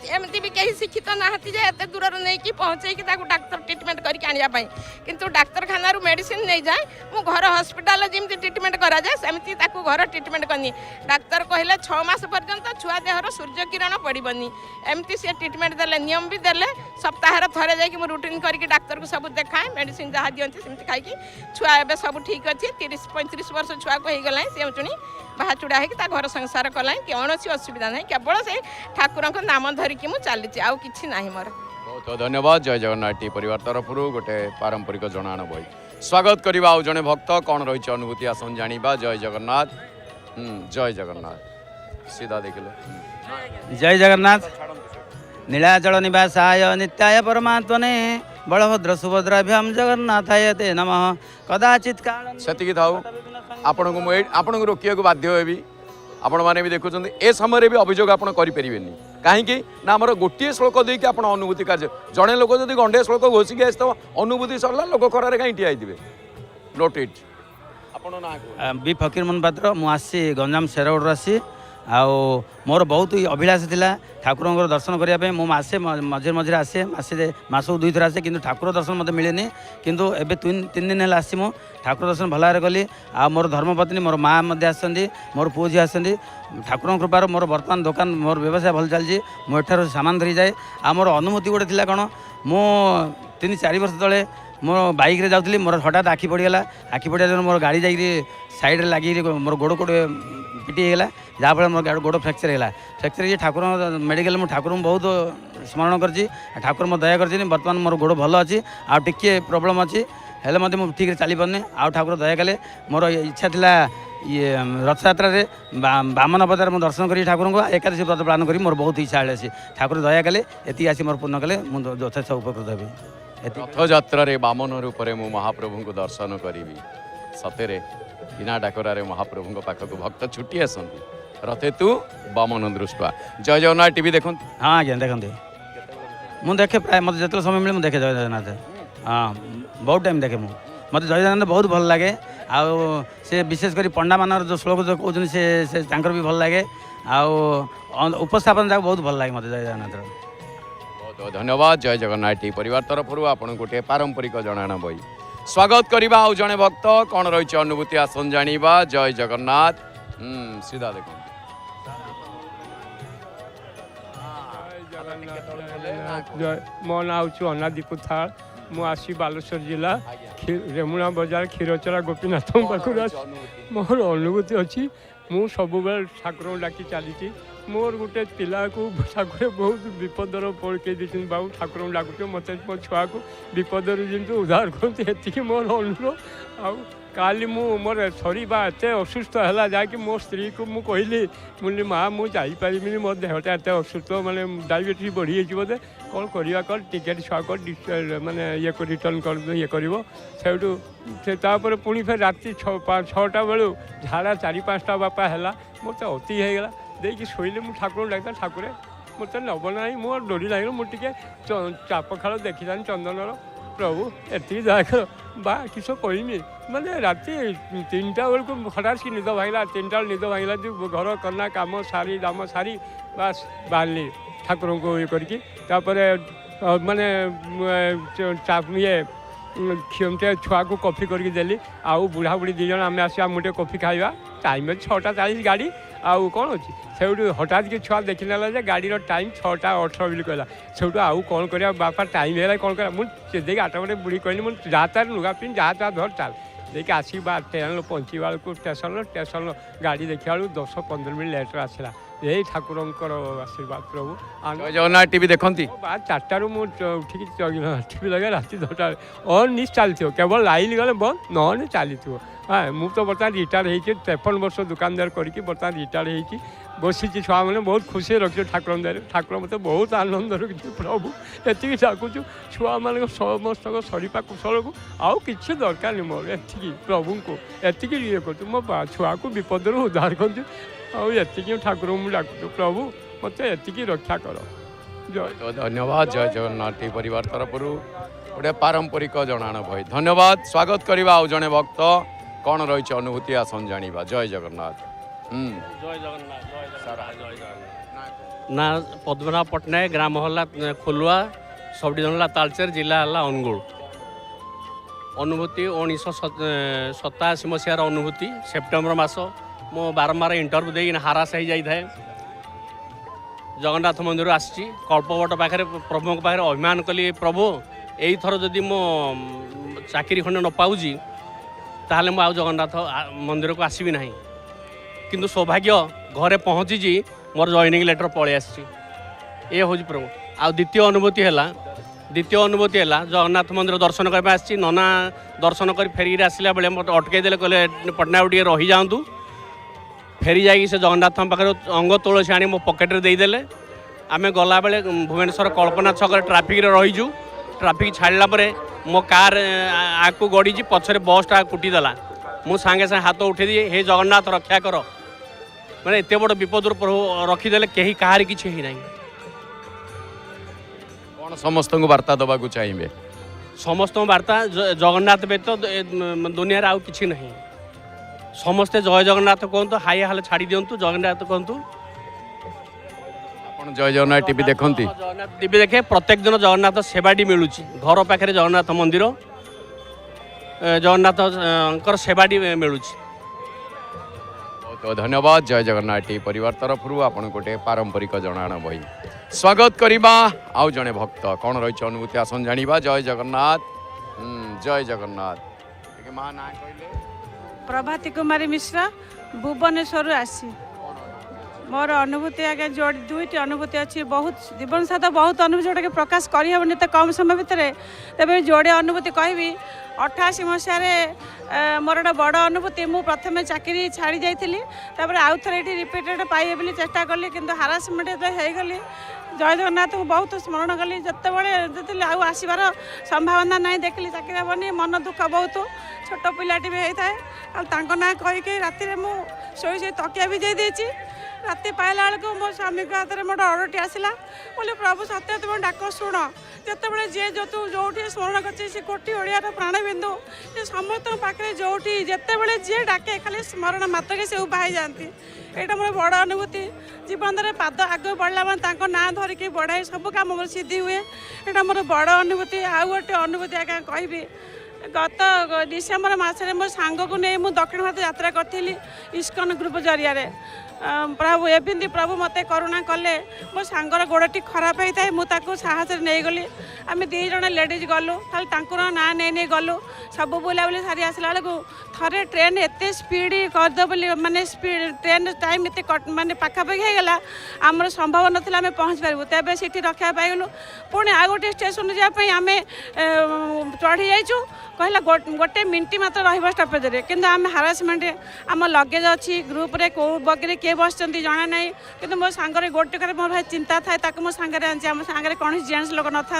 एमती भी कहीं शिक्षित ना एत दूर नहीं कि पहुँचे डाक्तर ट्रिटमेंट करके किंतु डाक्तरखाना मेडिसिन नहीं जाए मु घर हॉस्पिटल जमी ट्रिटमेंट करा जाए सेमती घर ट्रिटमेंट करनी डाक्तर कहले 6 मास पर्यंत छुआ देहर सूर्य किरण पड़बनी एमती सी ट्रिटमेंट देले नियम भी देले सप्ताह थे जाकि रुटीन करके डाक्तर को सब देखाए मेडिसिन जहाँ दिखती सेमती खाई छुआ ए सब ठीक अच्छे 30-35 वर्ष छुआ को होगला सी चुणी बाहा चुड़ा होगी घर संसार कला कौन असुविधा ना केवल से ठाकुर नाम धरिकी मुझे चली आउ कि ना मोर बहुत धन्यवाद जय जगन्नाथ टी परिवार तरफ गोटे पारंपरिक जनाण बही स्वागत करवा आउ जड़े भक्त कौन रही अनुभूति आसन जाना जय जगन्नाथ जय जगन्नाथ सीधा देखिले जय जगन्नाथ नीलाचल निवासाय नित्याय परमात्मने बलभद्र सुभद्राभ्याम जगन्नाथाय ते नमः कदाचित काल से थाऊ आपण को रोकिया बाध्य हेबी आपण मैंने भी देखुं ए समय भी अभियोग आप करें कहीं ना आम गोटे श्लोक देकी आप अनुभूति कार्य जड़े लोक जब गंडे श्लोक घोषिकी आस अनुभूति सरला लोक खरारे कहीं ठिया नोट इट बी फकीर मन पात्र मुझे गंजाम शेरगढ़ आसी आउ मोर बहुत ही अभिलाष थिला ठाकुर दर्शन करने मुझे मझे मझे आसे मास 2 थर आसे किंतु ठाकुर दर्शन मत मिले किंतु एबे 3 दिन है आसी मु ठाकुर दर्शन भल भाव कली आ मोर धर्मपत्नी मोर माँ आसती मोर पुओ झी आसती ठाकुर कृपार मोर बर्तमान दुकान मोर व्यवसाय भल चलती मुझे सामान धरी जाए आ मोर अनुभूति गोटे थी कौन मु 3-4 वर्ष तले मो बाइक रे जाऊँगी मोर हठात आखि पड़गला आखि पड़ा मोर गाड़ी जाकि साइड लगी मोर गोड़ कोड़े पिटिगला जहाँफल मोर गोड़ फ्रैक्चर है फ्रैक्चर ये ठाकुर मेडिकल मुझे ठाकुर बहुत स्मरण कर ठाकुर मो दया कर बर्तमान मोर गोड़ भल अच्छी आ टिके प्रोब्लेम अच्छी हेल्ले मत मुझे ठीक चली पारनी आ ठाकुर दया कले मोर इच्छा थिला ये रथ यात्रा बामन अवतार मुझे दर्शन करी ठाकुर को एकादशी व्रत पालन करी मोर बहुत इच्छा है ठाकुर दया कले ये आसी मोर पूर्ण कले मुझे यथेष उपकृत हेबी रथ यात्रा बामन रूप में मु महाप्रभु को दर्शन करी सतेरे बिना डाकरारे महाप्रभु पाखक भक्त छुट्टी आसती रथे तू बामन दृष्टा जय जगन्नाथ टीवी देखो हाँ आज्ञा देखते मुझे देखे प्राय मत जो समय मिले मुझे देखे जय जगन्नाथ हाँ बहुत टाइम देखे मुझे मत जय जगन्नाथ बहुत भल लगे आउ से विशेषकर पंडा मान जो श्लोक जो कहते से भी भल लगे आउ उपस्थापन जाक बहुत भल लगे मत जय जगन्नाथ बहुत धन्यवाद जय जगन्नाथ टी परिवार तरफ आपन गोटे पारंपरिक जनाना बही स्वागत करवा आउ जड़े भक्त कौन रही अनुभूति आसन जाना जय जगन्नाथ सीधा देखो ମୋ ନାଁ ହେଉଛି ଅନାଦି କୁଥାଳ। ମୁଁ ଆସି ବାଲେଶ୍ୱର ଜିଲ୍ଲା ରେମୁଣା ବଜାର କ୍ଷୀରଚୋରା ଗୋପୀନାଥଙ୍କ ପାଖରୁ ଆସି ମୋର ଅନୁଭୂତି ଅଛି। ମୁଁ ସବୁବେଳେ ଠାକୁରଙ୍କୁ ଡାକି ଚାଲିଛି। ମୋର ଗୋଟେ ପିଲାକୁ ଠାକୁର ବହୁତ ବିପଦର ପକେଇ ଦେଇଛନ୍ତି। ବାବୁ ଠାକୁରଙ୍କୁ ଡାକୁଛୁ ମୋତେ ମୋ ଛୁଆକୁ ବିପଦରୁ ଯେମିତି ଉଦ୍ଧାର କରନ୍ତି, ଏତିକି ମୋର ଅନୁରୋଧ। ଆଉ କାଲି ମୋର ଶରୀର ଏତେ ଅସୁସ୍ଥ ହେଲା ଯାହାକି ମୋ ସ୍ତ୍ରୀକୁ ମୁଁ କହିଲି, ମୁଁ ମା ମୁଁ ଯାଇପାରିବିନି, ମୋ ଦେହଟା ଏତେ ଅସୁସ୍ଥ, ମାନେ ଡାଇବେଟିସ୍ ବଢ଼ିଯାଇଛି ବୋଧେ, କ'ଣ କରିବା କର ଟିକେଟ୍ ଛୁଆ କର ମାନେ ରିଟର୍ଣ୍ଣ କରି ଇଏ କରିବ। ସେଇଠୁ ତାପରେ ପୁଣି ଫେର ରାତି 6ଟା ବେଳୁ ଝାଡ଼ା 4-5ଟା ବାପା ହେଲା, ମୋତେ ଅତି ହେଇଗଲା। ଦେଇକି ଶୋଇଲେ ମୁଁ ଠାକୁରଙ୍କୁ ଡାକିଲା, ଠାକୁର ମୋତେ ନେବ ନାହିଁ, ମୋ ଡୋରି ଲାଗିଲା। ମୁଁ ଟିକେ ଚାପ ଖେଳ ଦେଖିଥାନ୍ତି ଚନ୍ଦନର, ପ୍ରଭୁ ଏତିକି ଦୟାକର ବା କିସ କହିମି। ମାନେ ରାତି 3ଟା ବେଳକୁ ହଠାତ୍ କି ନିଦ ଭାଙ୍ଗିଲା। 3ଟା ବେଳେ ନିଦ ଭାଙ୍ଗିଲା ଯେ ଘର କନା କାମ ସାରି ଦାମ ସାରି ବାସ୍ ବାହାରିଲି ଠାକୁରଙ୍କୁ ଇଏ କରିକି। ତାପରେ ମାନେ ଇଏ ଛୁଆକୁ କଫି କରିକି ଦେଲି। ଆଉ ବୁଢ଼ାବୁଢ଼ୀ 2 ଜଣ ଆମେ ଆସିବା, ମୁଁ ଟିକେ କଫି ଖାଇବା। ଟାଇମ୍ ଅଛି 6:40 ଗାଡ଼ି, ଆଉ କ'ଣ ଅଛି। ସେଇଠୁ ହଠାତ୍ କି ଛୁଆ ଦେଖିନେଲା ଯେ ଗାଡ଼ିର ଟାଇମ୍ 6:18 ବୋଲି କହିଲା। ସେଇଠୁ ଆଉ କ'ଣ କରିବା ବାପା, ଟାଇମ୍ ହେଲା କ'ଣ କରିବା। ମୁଁ ଦେଇକି 8 ମିନିଟ୍ ବୁଢ଼ୀ କହିଲି, ମୁଁ ଯାହା ତାର ଲୁଗା ପିନ୍ଧି ଯାହା ତାର ଧର ଚାଲ। ଦେଇକି ଆସିକି ଟ୍ରେନ୍ରେ ପହଞ୍ଚିବା ବେଳକୁ ଷ୍ଟେସନ୍ର ଗାଡ଼ି ଦେଖିବା ବେଳକୁ 10-15 ମିନିଟ୍ ଲେଟ୍ରେ ଆସିଲା। ଏଇ ଠାକୁରଙ୍କର ଆଶୀର୍ବାଦ ପ୍ରଭୁ। ଜୟ ଜଗନ୍ନାଥ ଟିଭି ଦେଖନ୍ତି? 4ଟାରୁ ମୁଁ ଉଠିକି ଟିଭି ଲଗାଇ ରାତି 10ଟା ଅନିସ୍ ଚାଲିଥିବ, କେବଳ ଲାଇନ୍ ଗଲେ ବନ୍ଦ, ନହେଲେ ଚାଲିଥିବ। ମୁଁ ତ ବର୍ତ୍ତମାନ ରିଟାୟାର୍ଡ ହେଇଛି, 53 ବର୍ଷ ଦୋକାନଦାର କରିକି ବର୍ତ୍ତମାନ ରିଟାୟାର୍ଡ ହେଇଛି। ବସିଛି, ଛୁଆମାନେ ବହୁତ ଖୁସିରେ ରଖିଛୁ ଠାକୁରଙ୍କ ଦୟାରେ। ଠାକୁର ମୋତେ ବହୁତ ଆନନ୍ଦ ରଖିଛୁ ପ୍ରଭୁ। ଏତିକି ଡାକୁଛୁ ଛୁଆମାନଙ୍କ ସମସ୍ତଙ୍କ ଶରୀର କୁଶଳକୁ, ଆଉ କିଛି ଦରକାର ନାହିଁ ମୋର। ଏତିକି ପ୍ରଭୁଙ୍କୁ ଏତିକି ଇଏ କରୁଛୁ, ମୋ ଛୁଆକୁ ବିପଦରୁ ଉଦ୍ଧାର କରୁଛୁ। ଆଉ ଏତିକି ଠାକୁରଙ୍କୁ ମୁଁ ଡାକୁଛୁ, ପ୍ରଭୁ ମୋତେ ଏତିକି ରକ୍ଷା କର। ଧନ୍ୟବାଦ। ଜୟ ଜଗନ୍ନାଥ ଟିଭି ପରିବାର ତରଫରୁ ଗୋଟେ ପାରମ୍ପରିକ ଜଣାଣ ଭଇ ଧନ୍ୟବାଦ। ସ୍ୱାଗତ କରିବା ଆଉ ଜଣେ ଭକ୍ତ, କ'ଣ ରହିଛି ଅନୁଭୂତି ଆସନ ଜାଣିବା। ଜୟ ଜଗନ୍ନାଥ। ଜୟ ଜଗନ୍ନାଥ। ନା ପଦ୍ମନାଭ ପଟ୍ଟନାୟକ, ଗ୍ରାମ ହେଲା ଖୋଲୁଆ, ସବ୍ ଡିଭିଜନ୍ ହେଲା ତାଳଚେର, ଜିଲ୍ଲା ହେଲା ଅନୁଗୁଳ। ଅନୁଭୂତି 1987 ମସିହାର ଅନୁଭୂତି। ସେପ୍ଟେମ୍ବର ମାସ ମୁଁ ବାରମ୍ବାର ଇଣ୍ଟରଭ୍ୟୁ ଦେଇକି ହାରାସ ହେଇଯାଇଥାଏ। ଜଗନ୍ନାଥ ମନ୍ଦିର ଆସିଛି, କଳ୍ପବଟ ପାଖରେ ପ୍ରଭୁଙ୍କ ପାଖରେ ଅଭିମାନ କଲି, ପ୍ରଭୁ ଏଇଥର ଯଦି ମୁଁ ଚାକିରି ଖଣ୍ଡେ ନ ପାଉଛି ତାହେଲେ ମୁଁ ଆଉ ଜଗନ୍ନାଥ ମନ୍ଦିରକୁ ଆସିବି ନାହିଁ। କିନ୍ତୁ ସୌଭାଗ୍ୟ ଘରେ ପହଞ୍ଚିଛି, ମୋର ଜଏନିଂ ଲେଟର୍ ପଳେଇ ଆସିଛି। ଏ ହେଉଛି ପ୍ରଭୁ। ଆଉ ଦ୍ୱିତୀୟ ଅନୁଭୂତି ହେଲା ଜଗନ୍ନାଥ ମନ୍ଦିର ଦର୍ଶନ କରିବା ପାଇଁ ଆସିଛି। ନନା ଦର୍ଶନ କରି ଫେରିକି ଆସିଲା ବେଳେ ମୋତେ ଅଟକେଇ ଦେଲେ, କହିଲେ ପଟ୍ଟନାୟକ ଟିକେ ରହିଯାଆନ୍ତୁ। ଫେରି ଯାଇକି ସେ ଜଗନ୍ନାଥଙ୍କ ପାଖରେ ଅଙ୍ଗ ତୁଳସୀ ଆଣି ମୋ ପକେଟରେ ଦେଇଦେଲେ। ଆମେ ଗଲାବେଳେ ଭୁବନେଶ୍ୱର କଳ୍ପନା ଛକରେ ଟ୍ରାଫିକ୍ରେ ରହିଛୁ। ଟ୍ରାଫିକ୍ ଛାଡ଼ିଲା ପରେ ମୋ କାର୍ ଆଗକୁ ଗଡ଼ିଛି, ପଛରେ ବସ୍ଟା କୁଟିଦେଲା। ମୁଁ ସାଙ୍ଗେ ସାଙ୍ଗେ ହାତ ଉଠେଇ ଦିଏ, ହେ ଜଗନ୍ନାଥ ରକ୍ଷା କର। ମାନେ ଏତେ ବଡ଼ ବିପଦରୁ ପ୍ରଭୁ ରଖିଦେଲେ, କେହି କାହାର କିଛି ହେଇନାହିଁ। କ'ଣ ସମସ୍ତଙ୍କୁ ବାର୍ତ୍ତା ଦେବାକୁ ଚାହିଁବେ? ସମସ୍ତଙ୍କ ବାର୍ତ୍ତା, ଜଗନ୍ନାଥ ବ୍ୟତୀତ ଦୁନିଆରେ ଆଉ କିଛି ନାହିଁ। ସମସ୍ତେ ଜୟ ଜଗନ୍ନାଥ କୁହନ୍ତୁ, ହାଇ ହାଲେ ଛାଡ଼ି ଦିଅନ୍ତୁ, ଜଗନ୍ନାଥ କୁହନ୍ତୁ। ଆପଣ ଜୟ ଜଗନ୍ନାଥ ଟିଭି ଦେଖନ୍ତି? ଜଗନ୍ନାଥ ଟିଭି ଦେଖେ। ପ୍ରତ୍ୟେକ ଦିନ ଜଗନ୍ନାଥ ସେବାଟି ମିଳୁଛି। ଘର ପାଖରେ ଜଗନ୍ନାଥ ମନ୍ଦିର, ଜଗନ୍ନାଥଙ୍କର ସେବାଟି ମିଳୁଛି। ବହୁତ ଧନ୍ୟବାଦ। ଜୟ ଜଗନ୍ନାଥ ଟିଭି ପରିବାର ତରଫରୁ ଆପଣ ଗୋଟେ ପାରମ୍ପରିକ ଜଣାଣ ବହି ସ୍ୱାଗତ କରିବା ଆଉ ଜଣେ ଭକ୍ତ, କ'ଣ ରହିଛି ଅନୁଭୂତି ଆସନ ଜାଣିବା। ଜୟ ଜଗନ୍ନାଥ। ଜୟ ଜଗନ୍ନାଥ। ଟିକେ ମା ନାଁ କହିଲେ? ପ୍ରଭାତୀ କୁମାରୀ ମିଶ୍ର, ଭୁବନେଶ୍ୱରରୁ ଆସି। ମୋର ଅନୁଭୂତି ଆଜ୍ଞା ଦୁଇଟି ଅନୁଭୂତି ଅଛି। ବହୁତ ଜୀବନ ସାଥ ବହୁତ ଅନୁଭୂତି ଯେଉଁଟାକି ପ୍ରକାଶ କରିହେବନି ଏତେ କମ୍ ସମୟ ଭିତରେ। ତେବେ ଯୋଡ଼ିଏ ଅନୁଭୂତି କହିବି। 88 ମସିହାରେ ମୋର ଗୋଟେ ବଡ଼ ଅନୁଭୂତି। ମୁଁ ପ୍ରଥମେ ଚାକିରି ଛାଡ଼ି ଯାଇଥିଲି, ତାପରେ ଆଉ ଥରେ ଏଠି ରିପିଟେଡ଼ ପାଇବେ ବୋଲି ଚେଷ୍ଟା କଲି, କିନ୍ତୁ ହାରାସମେଣ୍ଟ ଯେତେବେଳେ ହେଇଗଲି, ଜୟ ଜଗନ୍ନାଥଙ୍କୁ ବହୁତ ସ୍ମରଣ କଲି। ଯେତେବେଳେ ଯେତେବେଳେ ଆଉ ଆସିବାର ସମ୍ଭାବନା ନାହିଁ, ଦେଖିଲି ଚାକିରି ହେବନି, ମନ ଦୁଃଖ ବହୁତ। ଛୋଟ ପିଲାଟି ବି ହେଇଥାଏ। ଆଉ ତାଙ୍କ ନାଁ କହିକି ରାତିରେ ମୁଁ ଶୋଇ ତକିଆ ଭିଜେଇ ଦେଇଛି। ରାତି ପାଇଲା ବେଳକୁ ମୋ ସ୍ୱାମୀଙ୍କ ହାତରେ ମୋର ଅର୍ଡ଼ରଟି ଆସିଲା। ବୋଲି ପ୍ରଭୁ ସତ୍ୟ ତୁମ ଡାକ ଶୁଣ। ଯେତେବେଳେ ଯିଏ ଯେଉଁଠି ସ୍ମରଣ କରିଛି, ସେ କୋଟି ଓଡ଼ିଆର ପ୍ରାଣବିନ୍ଦୁ, ସେ ସମସ୍ତଙ୍କ ପାଖରେ ଯେଉଁଠି ଯେତେବେଳେ ଯିଏ ଡାକେ ଖାଲି ସ୍ମରଣ ମାତ୍ରକେ ସେ ଉଭା ହେଇଯାଆନ୍ତି। ଏଇଟା ମୋର ବଡ଼ ଅନୁଭୂତି। ଜୀବନରେ ପାଦ ଆଗକୁ ବଢ଼ିଲା ମାନେ ତାଙ୍କ ନାଁ ଧରିକି ବଢ଼ାଇ ସବୁ କାମ ମୋର ସିଦ୍ଧି ହୁଏ। ଏଇଟା ମୋର ବଡ଼ ଅନୁଭୂତି। ଆଉ ଗୋଟେ ଅନୁଭୂତି ଆଜ୍ଞା କହିବି। ଗତ ଡିସେମ୍ବର ମାସରେ ମୋ ସାଙ୍ଗକୁ ନେଇ ମୁଁ ଦକ୍ଷିଣ ଭାରତ ଯାତ୍ରା କରିଥିଲି ଇସ୍କନ ଗ୍ରୁପ ଜରିଆରେ। प्रभु एमती प्रभु मत करुणा कले मो सांगर गोड़टी खराब होता है मुझे साहस नहीं गली आम दीज लेडीज गलु खाली ना नहीं गलु सब बुलाबुली सारी आसला बेलू थे ट्रेन एत स्पीड करदे बोली माने स्पीड ट्रेन टाइम एत माने पाखापाखि होगला आमर संभव नाला आम पहुँच पारू तेज से रक्षा पाइगलु पुणी आ गोटे स्टेशन जावाई आम चढ़ी जाइचु कहला गोटे मिनट मात्र रहा स्टपेज कि आम हारासमेंट आम लगेज अच्छी ग्रुप रे कौ बगे किए बस जना ना कि मो सांगे गोटे कर मोर भाई चिंता थाए मो सांगे आनी आम सांगे कौन जेन्ट्स लोक न था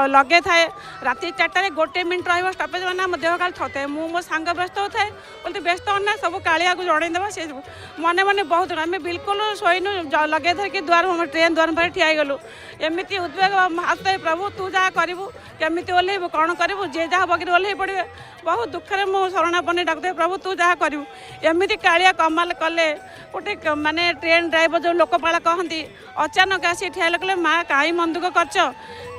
लगे थाए राति 4टार गोटे मिनट रहा स्टपेज मैंने आम देह काल थोए मुझे मो सांग व्यस्त होता है बोलते व्यस्त होना सब कालिया को जनईदेव से मन मन बहुत आम बिल्कुल शोनु लगे धरिकी द्वार ट्रेन द्वार पर ठिया गलु एमती उद्वेग हाथ प्रभु तू जहाँ करू केमी ओह्लैबू कौन करू जे जहाँ बगे ओह्लै पड़े बहुत दुखे मुझे शरणापन्न डाकुए प्रभु तू जहाँ करू एमती कालिया कमाल कले गोटे माने ट्रेन ड्राइवर जो लोकपाल कहती अचानक आसी ठिया कहले माँ कहीं मन दुख कर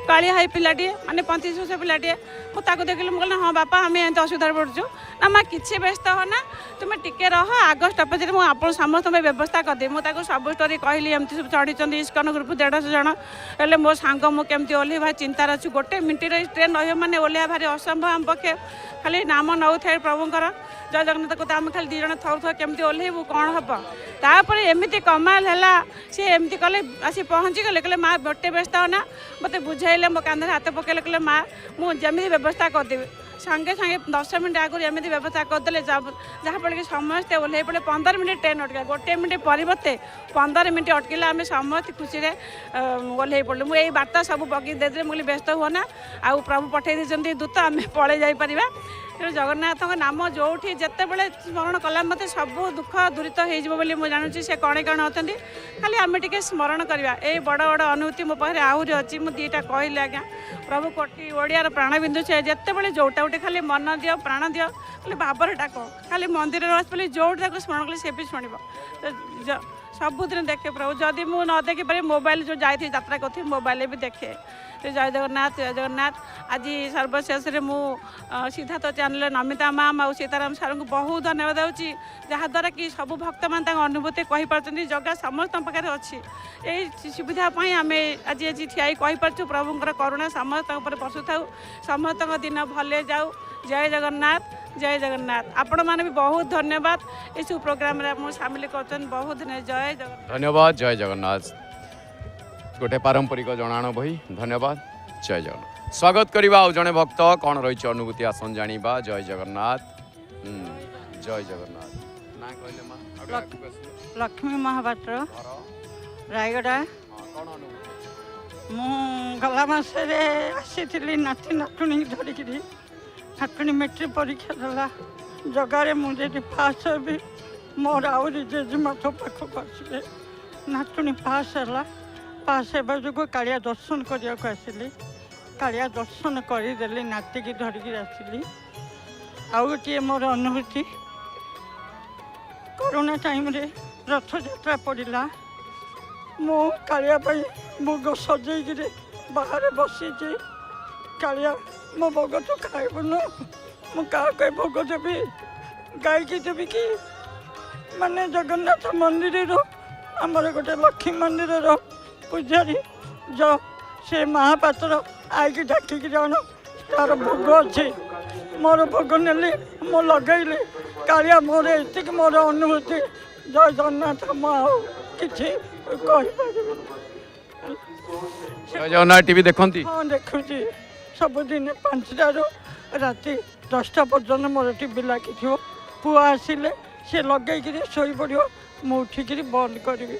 कालिया है पिलाटे माने 35 वर्ष पिलाटे मुझे देखिली मुझे हाँ बापा आम एमती असुविधा पड़ुचु ना माँ किसी व्यस्त हो ना तुम्हें टिके रह आग स्टपेज मुझे समस्त व्यवस्था करदे मुझे सब स्टोरी कहली एमती सब चढ़ी इस्कन ग्रुप 150 जन हेल्ले मो सांग मुझे ओह्लै भाई चिंतार अच्छी गोटे मिनट ट्रेन रही मैंने ओह्लैया भारी असंभव आम पक्षे खाली नाम नौ थे प्रभुंर जय जगन्नाथ को आम खाली 2 जन थोड़ा केमती ओह्लैबू कौन हम तापर एमती कमाल है सी एमती कले आसी पहुँची गले कहले माँ गोटे व्यस्त होना मत बुझाइले मो कांधे हाथ पकड़े कहले माँ मुझे व्यवस्था करदेवी सांगे सांगे 10 मिनट आगुरी एमती व्यवस्था करदे जहाँफल कि समस्ते ओह्लै पड़े 15 मिनट ट्रेन अटका गोटे मिनट परिवर्ते 15 मिनट अटकिले आम समस्त खुशी ओह्लै पड़े मुझे बार्ता सब बगी दे मुझे व्यस्त हुआ आउ प्रभु पठे दी दूत आम पलि जापर तेणु जगन्नाथ नाम जो जिते बड़े स्मरण कला मत सब दुख दूरित हो जानूँ से कणे कण अच्छा खाली आम टे स्मरण करवा ये बड़ बड़ अनुभूति मो पाखे आहरी अच्छी मुझे 2टा कहली आज्ञा प्रभु कोटि ओडियार प्राणबिंदु से जिते बड़े जोटा गोटे खाली मन दियो प्राण दियो खाली भावर डाक खाली मंदिर आसपे जोटा स्मरण कले से भी शुण सबुदिन देखे प्रभु जदि मुझे न देखिपारे मोबाइल जो जाती यात्रा करी मोबाइल भी देखे जय जगन्नाथ आज सर्वशेष मु सिद्धार्थ चैनल नमिता मैम और सीताराम सार को बहुत धन्यवाद दूँ जहाँद्वारा कि सब भक्त मान अनुभूति कहीपर जगह समस्त पाखे अच्छी यही सुविधापी आम आज आज ठिया कहीपरु प्रभुंर करुणा समस्त पशु था समस्त दिन भले जाऊ जय जगन्नाथ आपण मैंने भी बहुत धन्यवाद इस प्रोग्राम सामिल कर बहुत जय जगन्नाथ धन्यवाद जय जगन्नाथ गोटे पारंपरिक जनाण बही धन्यवाद जय जगन्नाथ स्वागत करवा आउ जड़े भक्त कौन रही अनुभूति आसन जाना जय जगन्नाथ जय जगन्नाथ ना कहले मां लक्ष्मी महापात्र रायगड़ा मु गला मासरे आसी नाती नातुणी धरिकी नातुणी मेट्रिक परीक्षा देला जगार मुझे पास भी मोर आहरी जेजेमा तो पाखक आसिले नातुणी पास है पास होगा जो कालिया दर्शन करने को आसिली कालिया दर्शन करदेली नाती की धरिकी आसिली आउ गोटे मोर अनुभूति कोरोना टाइम रे रथ यात्रा पड़ा मो कालिया भोग सजे बाहर बसी कालिया मो भोग तो खाइबुन मुझे भोग देवी गाई देवी कि माने जगन्नाथ मंदिर आमर गोटे लक्ष्मी मंदिर पूजारी जो से महापात्र आई डाकिक जान तार भोग अच्छे मोर भोग नेली मो लगैली कालिया मोर एतिक मोर अनुभूति जय जगन्नाथ कि जगन्नाथ टीवी देखती हाँ देखुची सबुदिन 5टारू राति 10टा पर्यटन मोर टीवी लगी पुआ आसिले सी लगे शोई पड़ो मु उठिक बंद करी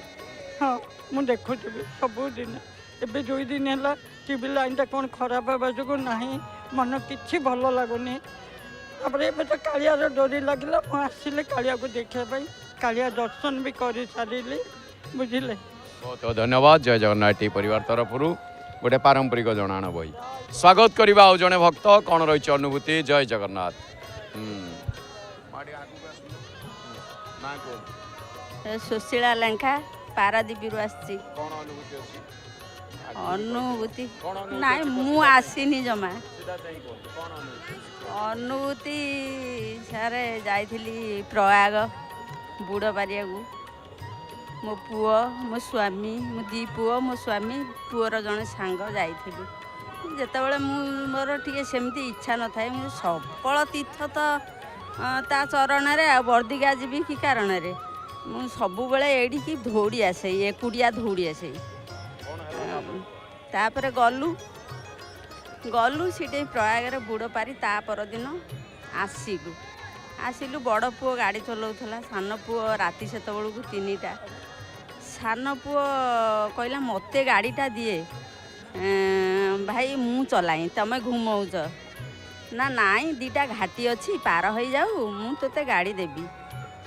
हाँ मुझे देखुवी सबुदिन एवं 2 दिन है टीवी लाइनटा कौन खराब होगा जो ना मन कि भल लगुनि तापर ए तो कालियार डोरी लगे मुझे कालिया को देखापी कालिया दर्शन भी कर सारी बुझे बहुत बहुत धन्यवाद जय जगन्नाथ टी परिवार तरफ गोटे पारंपरिक जनाण बही स्वागत करवा आउ जड़े भक्त कौन रही अनुभूति जय जगन्नाथ सुशीला लेखा पारादीप अनुभूति ना मु आसीनी जमा अनुभूति सारे जाइली प्रयाग ବୁଡ଼ ପାରିବାକୁ ମୋ ପୁଅ ମୋ ସ୍ୱାମୀ ମୋ ଦୁଇ ପୁଅ ମୋ ସ୍ୱାମୀ ପୁଅର ଜଣେ ସାଙ୍ଗ ଯାଇଥିଲୁ। ଯେତେବେଳେ ମୋର ଟିକେ ସେମିତି ଇଚ୍ଛା ନଥାଏ ମୁଁ ସକଳ ତୀର୍ଥ ତ ତା ଚରଣରେ ଆଉ ବର୍ଦ୍ଦିକା ଯିବି କି କାରଣରେ ମୁଁ ସବୁବେଳେ ଏଇଠିକି ଧୌଡ଼ି ଆସେ ଏକୁଟିଆ ଧୌଡ଼ି ଆସେ। ତାପରେ ଗଲୁ ସେଠି ପ୍ରୟାଗରେ ବୁଡ଼ ପାରି ତା ପରଦିନ ଆସିଲୁ। ବଡ଼ ପୁଅ ଗାଡ଼ି ଚଲାଉଥିଲା, ସାନ ପୁଅ ରାତି ସେତେବେଳକୁ 3ଟା। ସାନ ପୁଅ କହିଲା ମୋତେ ଗାଡ଼ିଟା ଦିଏ ଭାଇ ମୁଁ ଚଲାଏ ତମେ ଘୁମଉଛ ନା ନାଇଁ 2ଟା ଘାଟି ଅଛି ପାର ହେଇଯାଉ ମୁଁ ତୋତେ ଗାଡ଼ି ଦେବି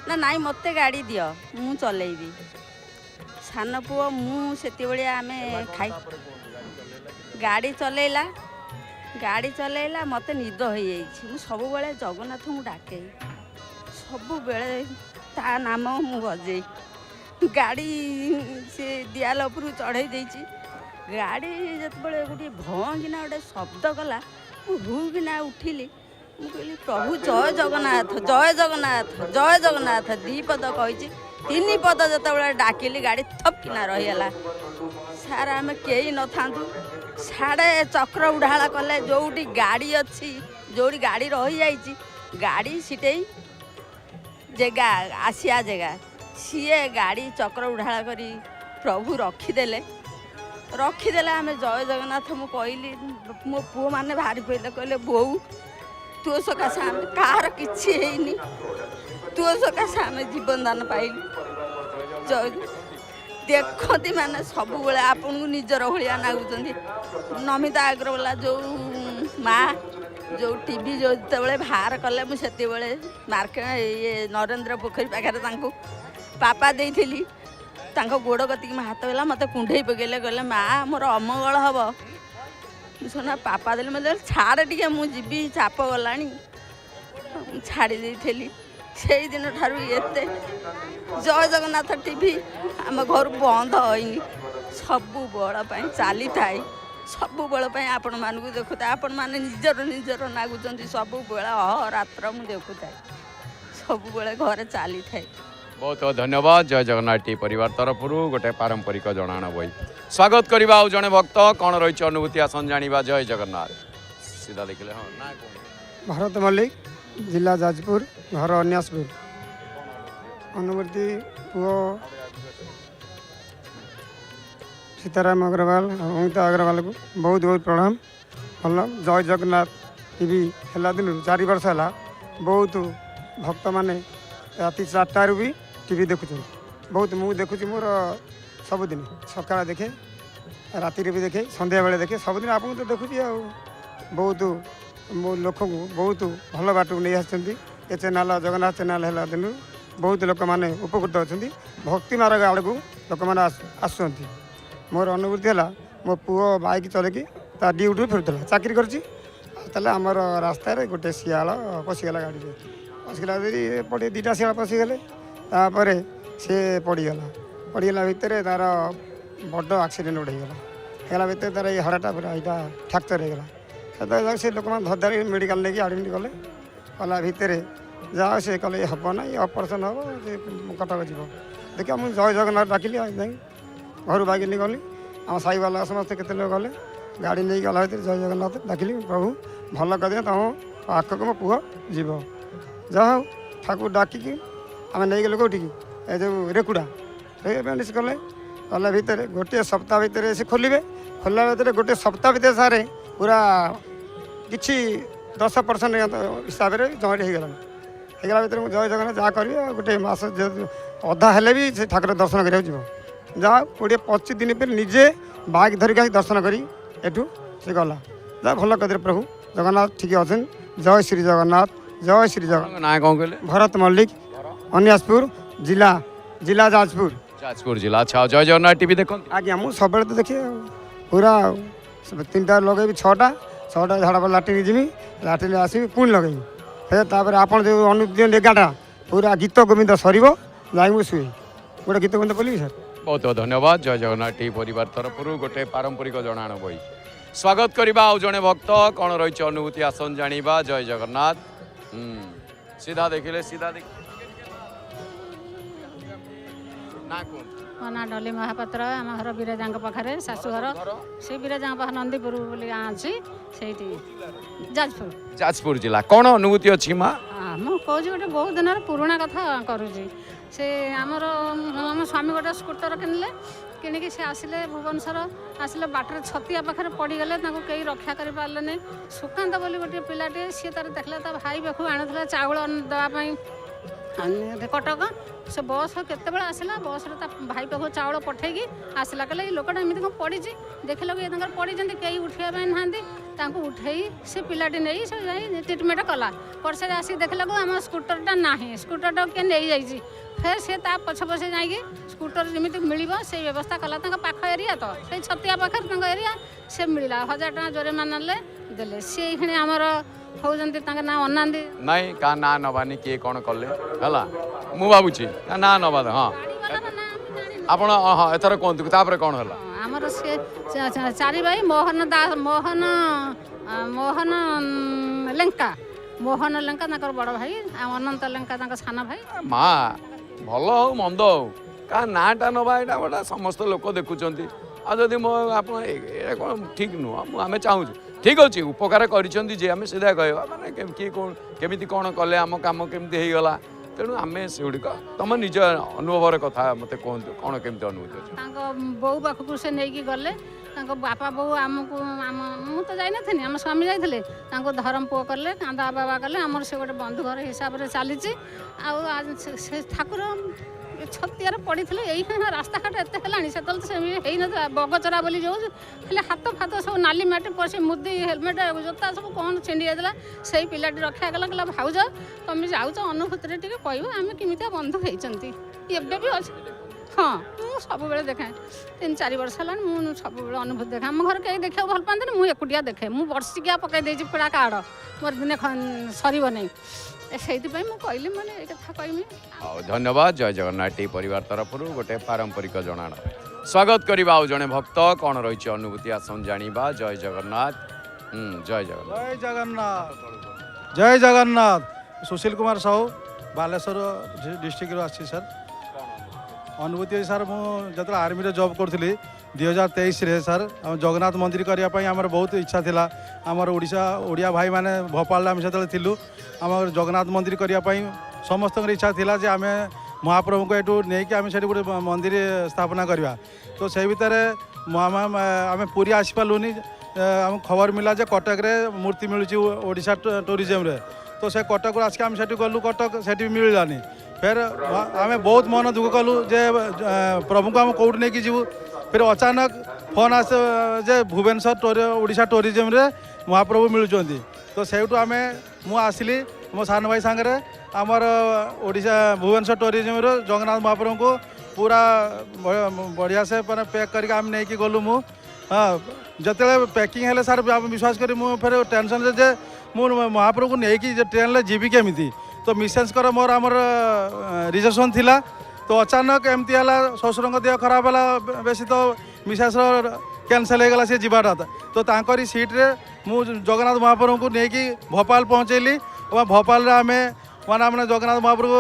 ନା ନାଇଁ ମୋତେ ଗାଡ଼ି ଦିଅ ମୁଁ ଚଲେଇବି। ସାନ ପୁଅ ମୁଁ ସେତେବେଳେ ଆମେ ଗାଡ଼ି ଚଲେଇଲା ମୋତେ ନିଦ ହେଇଯାଇଛି। ମୁଁ ସବୁବେଳେ ଜଗନ୍ନାଥଙ୍କୁ ଡାକେ, ସବୁବେଳେ ତା ନାମ ମୁଁ ବଜେଇ। ଗାଡ଼ି ସେ ଦିଆଲ ଉପରୁ ଚଢ଼େଇ ଦେଇଛି। ଗାଡ଼ି ଯେତେବେଳେ ଗୋଟିଏ ଭଁକିନା ଗୋଟେ ଶବ୍ଦ କଲା ମୁଁ ଭୁକିନା ଉଠିଲି। ମୁଁ କହିଲି ପ୍ରଭୁ ଜୟ ଜଗନ୍ନାଥ ଜୟ ଜଗନ୍ନାଥ ଜୟ ଜଗନ୍ନାଥ 2 ପଦ କହିଛି। 3 ପଦ ଯେତେବେଳେ ଡାକିଲି ଗାଡ଼ି ଥପକିନା ରହିଗଲା। ସାର୍ ଆମେ କେହି ନଥାନ୍ତୁ ସାଡ଼େ ଚକ୍ର ଉଢ଼ାଳ କଲେ ଯେଉଁଠି ଗାଡ଼ି ଅଛି ଯେଉଁଠି ଗାଡ଼ି ରହିଯାଇଛି ଗାଡ଼ି ସିଟେଇ ଜାଗା ଆସିଆ ଜାଗା ସିଏ ଗାଡ଼ି ଚକ୍ର ଉଢ଼ାଳ କରି ପ୍ରଭୁ ରଖିଦେଲେ। ଆମେ ଜୟ ଜଗନ୍ନାଥ ମୁଁ କହିଲି। ମୋ ପୁଅମାନେ ଭାରି ପଡ଼ିଲେ କହିଲେ ବୋଉ ତୋ ସକାଶେ ଆମେ କାହାର କିଛି ହେଇନି ତୋ ସକାଶେ ଆମେ ଜୀବନ ଦାନ ପାଇଲୁ। ଦେଖନ୍ତି ମାନେ ସବୁବେଳେ ଆପଣଙ୍କୁ ନିଜର ଭଳିଆ ନାଗୁଛନ୍ତି। ନମିତା ଅଗ୍ରୱାଲା ଯେଉଁ ମା ଯେଉଁ ଟିଭି ଯେତେବେଳେ ବାହାର କଲେ ମୁଁ ସେତେବେଳେ ନରେନ୍ଦ୍ର ପୋଖରୀ ପାଖରେ ତାଙ୍କୁ ପାପା ଦେଇଥିଲି। ତାଙ୍କ ଗୋଡ଼ କତିକି ମୋ ହାତ ହେଲା ମୋତେ କୁଣ୍ଢେଇ ପକେଇଲେ କହିଲେ ମା ମୋର ଅମଙ୍ଗଳ ହେବ। ମୁଁ ଶୁଣା ପାପା ଦେଲେ ମୋତେ ଛାଡ଼ ଟିକେ ମୁଁ ଯିବି ଚାପ ଗଲାଣି ମୁଁ ଛାଡ଼ି ଦେଇଥିଲି। ସେଇଦିନ ଠାରୁ ଏତେ ଜୟ ଜଗନ୍ନାଥ ଟିଭି ଆମ ଘରୁ ବନ୍ଦ ହୋଇନି, ସବୁବେଳ ପାଇଁ ଚାଲିଥାଏ। ସବୁବେଳ ପାଇଁ ଆପଣମାନଙ୍କୁ ଦେଖୁଥାଏ। ଆପଣମାନେ ନିଜର ନାଗୁଛନ୍ତି ସବୁବେଳେ ଅହରାତ୍ର ମୁଁ ଦେଖୁଥାଏ, ସବୁବେଳେ ଘରେ ଚାଲିଥାଏ। बहुत बहुत धन्यवाद। जय जगन्नाथ टी परिवार तरफ गोटे पारंपरिक जनाण बही स्वागत करवा आउ जड़े भक्त कौन रही अनुभूति आसन जाना। जय जगन्नाथ सीधा देखिले हाँ ना भारत मल्लिक जिला जाजपुर घर अन्यासपुर अनुभूति पुओ सीताराम अग्रवाल अमिता अग्रवाल को बहुत बहुत प्रणाम। भल जय जगन्नाथ टीवी है दिन 4 वर्ष है बहुत भक्त माने राति 4टारू भी टीवी देखुं बहुत मुझे देखुची मोर सबुदिन सका देखे राति भी देखे संध्या बेले देखे सबुदिन आप तो देखुची बहुत मो लोक को बहुत भल बाट नहीं आसती ए चैनल जगन्नाथ चैनल है दिन बहुत लोक मैंने उपकृत अच्छा भक्ति मार्ग आड़ को लोक मैंने आसुँच। मोर अनुभूति है मो पुओ बाइक चलैकी ड्यूटी फेरुला चाकरी करमर रास्तार गोटे शियाल पशिगला गाड़ी पशिगला पड़े 2टा शियाल पशिगले तापर से पड़गला भितर तार बड़ आक्सीडेट गोटे होगा भितर तार ये हड़ाटा पूरा यहाँ फ्राक्चर होगा से लोक मैंने धरधारी मेडिकल लेके आडमिट कले कला भितर जहाँ से कले हम ना ये ऑपरेशन हम कटक जीव देखिए मुझे जय जगन्नाथ डाकिली घर बाइक नहीं गली आम साई वाला समस्ते केते लोग गले गाड़ी नहीं गला भर जय जगन्नाथ डाकिली प्रभु भल कर दिए तुम आखक मो पुओ जीव जहाँ ठाकुर डाकिकी आम नहीं गलु कौटी ए जो रेकुड़ा बेंडेज कले कला भितर गोटे सप्ताह भितर से खोलिए खोला भितर गोटे सप्ताह भितर सारे पूरा किसी 10% हिसाब से जॉइंट होगला भितर जय जगन्नाथ जहाँ करी गोटे मस अधा हेले भी से ठाकुर दर्शन करा जहाँ 20-25 दिन पर निजे बाइक धरिक दर्शन करी एठू से गला जहाँ भल कर प्रभु जगन्नाथ ठीक अच्छे। जय श्री जगन्नाथ जय श्री जगन्नाथ। ना कौन कहले भरत मल्लिक अन्यासपुर जिला जाजपुर जिला। अच्छा जय जगन्नाथ टीवी देख आज्ञा मुझे सब तो देखिए पूरा 3टा लगे 6टा झाड़ा पर लाट्रिन जीवी लाट्रिन आसवि पुणी लगे फिर तापर आप जो अनुदिन 11टा पूरा गीत गोविंद सर जाए शुए गोटे गीत गोविंद बोलिए सर। बहुत बहुत धन्यवाद। जय जगन्नाथ टी परिवार तरफ गोटे पारंपरिक जनाण बही स्वागत करवा आउ जड़े भक्त कौन रही अनुभूति आसन जाना। जय जगन्नाथ सीधा देखिले सीधा देख ନା କौन ମୋ ନାଁ ଡଲି ମହାପାତ୍ର ଆମ ଘର ବିରଜାଙ୍କ ପାଖରେ ଶାଶୁଘର ସେ ବିରଜାଙ୍କ ପାଖରେ ନନ୍ଦୀପୁର ବୋଲି ଗାଁ ଅଛି ସେଇଠି ଯାଜପୁର ଯାଜପୁର ଜିଲ୍ଲା କ'ଣ ଅନୁଭୂତି ଅଛି ମା ମୁଁ କହୁଛି ଗୋଟେ ବହୁତ ଦିନର ପୁରୁଣା କଥା କରୁଛି ସେ ଆମର ଆମ ସ୍ୱାମୀ ଗୋଟେ ସ୍କୁଟର କିଣିଲେ କିଣିକି ସେ ଆସିଲେ ଭୁବନେଶ୍ୱର ଆସିଲେ ବାଟରେ ଛତିଆ ପାଖରେ ପଡ଼ିଗଲେ ତାଙ୍କୁ କେହି ରକ୍ଷା କରିପାରିଲେନି ସୁକାନ୍ତ ବୋଲି ଗୋଟିଏ ପିଲାଟିଏ ସିଏ ତାର ଦେଖିଲା ତା ଭାଇ ପାଖକୁ ଆଣୁଥିଲା ଚାଉଳ ଦେବା ପାଇଁ କଟକ ସେ ବସ୍ କେତେବେଳେ ଆସିଲା ବସ୍ରେ ତା ଭାଇ ପାଖକୁ ଚାଉଳ ପଠେଇକି ଆସିଲା କହିଲେ ଏଇ ଲୋକଟା ଏମିତି କ'ଣ ପଡ଼ିଛି ଦେଖିଲା ଏ ତାଙ୍କର ପଡ଼ିଛନ୍ତି କେହି ଉଠିବା ପାଇଁ ନାହାନ୍ତି ତାଙ୍କୁ ଉଠେଇ ସେ ପିଲାଟି ନେଇ ସେ ଯାଇ ଟ୍ରିଟମେଣ୍ଟ କଲା ବର୍ଷରେ ଆସିକି ଦେଖିଲାକୁ ଆମ ସ୍କୁଟରଟା ନାହିଁ ସ୍କୁଟରଟା କିଏ ନେଇଯାଇଛି ଫେର୍ ସେ ତା ପଛେ ପଛେ ଯାଇକି ସ୍କୁଟର ଯେମିତି ମିଳିବ ସେଇ ବ୍ୟବସ୍ଥା କଲା ତାଙ୍କ ପାଖ ଏରିଆ ତ ସେଇ ଛତିଆ ପାଖରେ ତାଙ୍କ ଏରିଆ ସେ ମିଳିଲା 1000 ଟଙ୍କା ଜୋରିମାନା ଦେଲେ ସେ ଏଇକ୍ଷଣି ଆମର ହେଉଛନ୍ତି ତାଙ୍କ ନାଁ ଅନାନ୍ତି ନାଇଁ କାହା ନାଁ ନବାନି କିଏ କ'ଣ କଲେ ହେଲା ମୁଁ ଭାବୁଛି ତା ନାଁ ନବା ହଁ ଆପଣ ହଁ ଏଥର କୁହନ୍ତୁ ତାପରେ କ'ଣ ହେଲା ଆମର ସେ 4 ଭାଇ ମୋହନ ଲେଙ୍କା ମୋହନ ଲେଙ୍କା ତାଙ୍କର ବଡ଼ ଭାଇ ଆଉ ଅନନ୍ତ ଲେଙ୍କା ତାଙ୍କ ସାନ ଭାଇ ମା ଭଲ ହଉ ମନ୍ଦ ହଉ କାହା ନାଁଟା ନବା ଏଇଟା ଗୋଟେ ସମସ୍ତ ଲୋକ ଦେଖୁଛନ୍ତି ଆଉ ଯଦି ମୋ ଆପଣ ଏଇଟା କ'ଣ ଠିକ୍ ନୁହଁ ଆମେ ଚାହୁଁଛୁ ଠିକ୍ ଅଛି ଉପକାର କରିଛନ୍ତି ଯେ ଆମେ ସିଧା କହିବା ମାନେ କିଏ କ'ଣ କେମିତି କ'ଣ କଲେ ଆମ କାମ କେମିତି ହେଇଗଲା ତେଣୁ ଆମେ ସେଗୁଡ଼ିକ ତମ ନିଜ ଅନୁଭବର କଥା ମୋତେ କୁହନ୍ତୁ କ'ଣ କେମିତି ଅନୁଭୂତି ଅଛି ତାଙ୍କ ବୋଉ ପାଖକୁ ସେ ନେଇକି ଗଲେ ତାଙ୍କ ବାପା ବୋଉ ଆମକୁ ମୁଁ ତ ଯାଇନଥିଲି ଆମ ସ୍ୱାମୀ ଯାଇଥିଲେ ତାଙ୍କୁ ଧରମ ପୁଅ କଲେ କାନ୍ଦା ବାବା କଲେ ଆମର ସେ ଗୋଟେ ବନ୍ଧୁ ଘର ହିସାବରେ ଚାଲିଛି ଆଉ ସେ ଠାକୁର ଛତିଆରେ ପଡ଼ିଥିଲେ ଏଇ ରାସ୍ତାଘାଟ ଏତେ ହେଲାଣି ସେତେବେଳେ ତ ସେମିତି ହେଇନଥିଲା ବଗଚରା ବୋଲି ଯେଉଁ ହେଲେ ହାତ ଫାତ ସବୁ ନାଲି ମାଟି ପଶି ମୁଦି ହେଲମେଟ୍ ଜୋତା ସବୁ କ'ଣ ଛିଣ୍ଡି ଯାଇଥିଲା ସେଇ ପିଲାଟି ରକ୍ଷା କଲା କହିଲା ଭାଉଜ ତମେ ଯାଉଛ ଅନୁଭୂତିରେ ଟିକେ କହିବ ଆମେ କେମିତିଆ ବନ୍ଧୁ ହେଇଛନ୍ତି ଏବେ ବି ଅଛି ହଁ ମୁଁ ସବୁବେଳେ ଦେଖେ 3-4 ବର୍ଷ ହେଲାଣି ମୁଁ ସବୁବେଳେ ଅନୁଭୂତି ଦେଖେ ଆମ ଘରେ କେହି ଦେଖିବାକୁ ଭଲ ପାଆନ୍ତିନି ମୁଁ ଏକୁଟିଆ ଦେଖେ ମୁଁ ବର୍ଷିକିଆ ପକାଇ ଦେଇଛି ପିଡ଼ା କାର୍ଡ଼ ମୋର ଦିନେ ସରିବ ନାହିଁ ସେଇଥିପାଇଁ ମୁଁ କହିଲି ମାନେ ଏ କଥା କହିବି ଆଉ ଧନ୍ୟବାଦ ଜୟ ଜଗନ୍ନାଥ ଟି ପରିବାର ତରଫରୁ ଗୋଟେ ପାରମ୍ପରିକ ଜଣାଣ ସ୍ୱାଗତ କରିବା ଆଉ ଜଣେ ଭକ୍ତ କ'ଣ ରହିଛି ଅନୁଭୂତି ଆସନ ଜାଣିବା ଜୟ ଜଗନ୍ନାଥ ଜୟ ଜଗନ୍ନାଥ ଜୟ ଜଗନ୍ନାଥ ଜୟ ଜଗନ୍ନାଥ ସୁଶୀଲ କୁମାର ସାହୁ ବାଲେଶ୍ୱର ଡିଷ୍ଟ୍ରିକ୍ଟରୁ ଆସିଛି ସାର୍ ଅନୁଭୂତି ସାର୍ ମୁଁ ଯେତେବେଳେ ଆର୍ମିରେ ଜବ୍ କରୁଥିଲି 2023ରେ ସାର୍ ଆମ ଜଗନ୍ନାଥ ମନ୍ଦିର କରିବା ପାଇଁ ଆମର ବହୁତ ଇଚ୍ଛା ଥିଲା ଆମର ଓଡ଼ିଆ ଭାଇମାନେ ଭୋପାଳରେ ଆମେ ସେତେବେଳେ ଥିଲୁ ଆମର ଜଗନ୍ନାଥ ମନ୍ଦିର କରିବା ପାଇଁ ସମସ୍ତଙ୍କର ଇଚ୍ଛା ଥିଲା ଯେ ଆମେ ମହାପ୍ରଭୁଙ୍କୁ ଏଠୁ ନେଇକି ଆମେ ସେଠି ଗୋଟେ ମନ୍ଦିର ସ୍ଥାପନା କରିବା ତ ସେଇ ଭିତରେ ଆମେ ପୁରୀ ଆସିପାରିଲୁନି ଆମକୁ ଖବର ମିଳିଲା ଯେ କଟକରେ ମୂର୍ତ୍ତି ମିଳୁଛି ଓଡ଼ିଶା ଟୁରିଜିମ୍ରେ ତ ସେ କଟକରୁ ଆସିକି ଆମେ ସେଠି ଗଲୁ କଟକ ସେଠି ବି ମିଳିଲାନି ଫେର୍ ଆମେ ବହୁତ ମନ ଦୁଃଖ କଲୁ ଯେ ପ୍ରଭୁଙ୍କୁ ଆମେ କେଉଁଠି ନେଇକି ଯିବୁ ଫେର୍ ଅଚାନକ ଫୋନ୍ ଆସେ ଯେ ଭୁବନେଶ୍ୱର ଓଡ଼ିଶା ଟୁରିଜିମ୍ରେ ମହାପ୍ରଭୁ ମିଳୁଛନ୍ତି ତ ସେଇଠୁ ମୁଁ ଆସିଲି ମୋ ସାନ ଭାଇ ସାଙ୍ଗରେ ଆମର ଓଡ଼ିଶା ଭୁବନେଶ୍ୱର ଟୁରିଜିମ୍ରୁ ଜଗନ୍ନାଥ ମହାପ୍ରଭୁଙ୍କୁ ପୁରା ବଢ଼ିଆ ସେ ମାନେ ପ୍ୟାକ୍ କରିକି ଆମେ ନେଇକି ଗଲୁ ମୁଁ ହଁ ଯେତେବେଳେ ପ୍ୟାକିଂ ହେଲେ ସାର୍ ବିଶ୍ୱାସ କରି ମୁଁ ଫେର୍ ଟେନସନ୍ରେ ଯେ ମୁଁ ମହାପ୍ରଭୁଙ୍କୁ ନେଇକି ଟ୍ରେନ୍ରେ ଯିବି କେମିତି ତ ମିସେସ୍ଙ୍କର ମୋର ଆମର ରିଜର୍ଭେସନ୍ ଥିଲା ତ ଅଚାନକ ଏମିତି ହେଲା ଶ୍ୱଶୁରଙ୍କ ଦେହ ଖରାପ ହେଲା ବେଶୀ ତ ମିସେସ୍ର କ୍ୟାନସଲ୍ ହେଇଗଲା ସେ ଯିବାଟା ତ ତାଙ୍କରି ସିଟ୍ରେ ମୁଁ ଜଗନ୍ନାଥ ମହାପ୍ରଭୁଙ୍କୁ ନେଇକି ଭୋପାଳ ପହଞ୍ଚେଇଲି ଏବଂ ଭୋପାଳରେ ଆମେ ଜଗନ୍ନାଥ ମହାପ୍ରଭୁ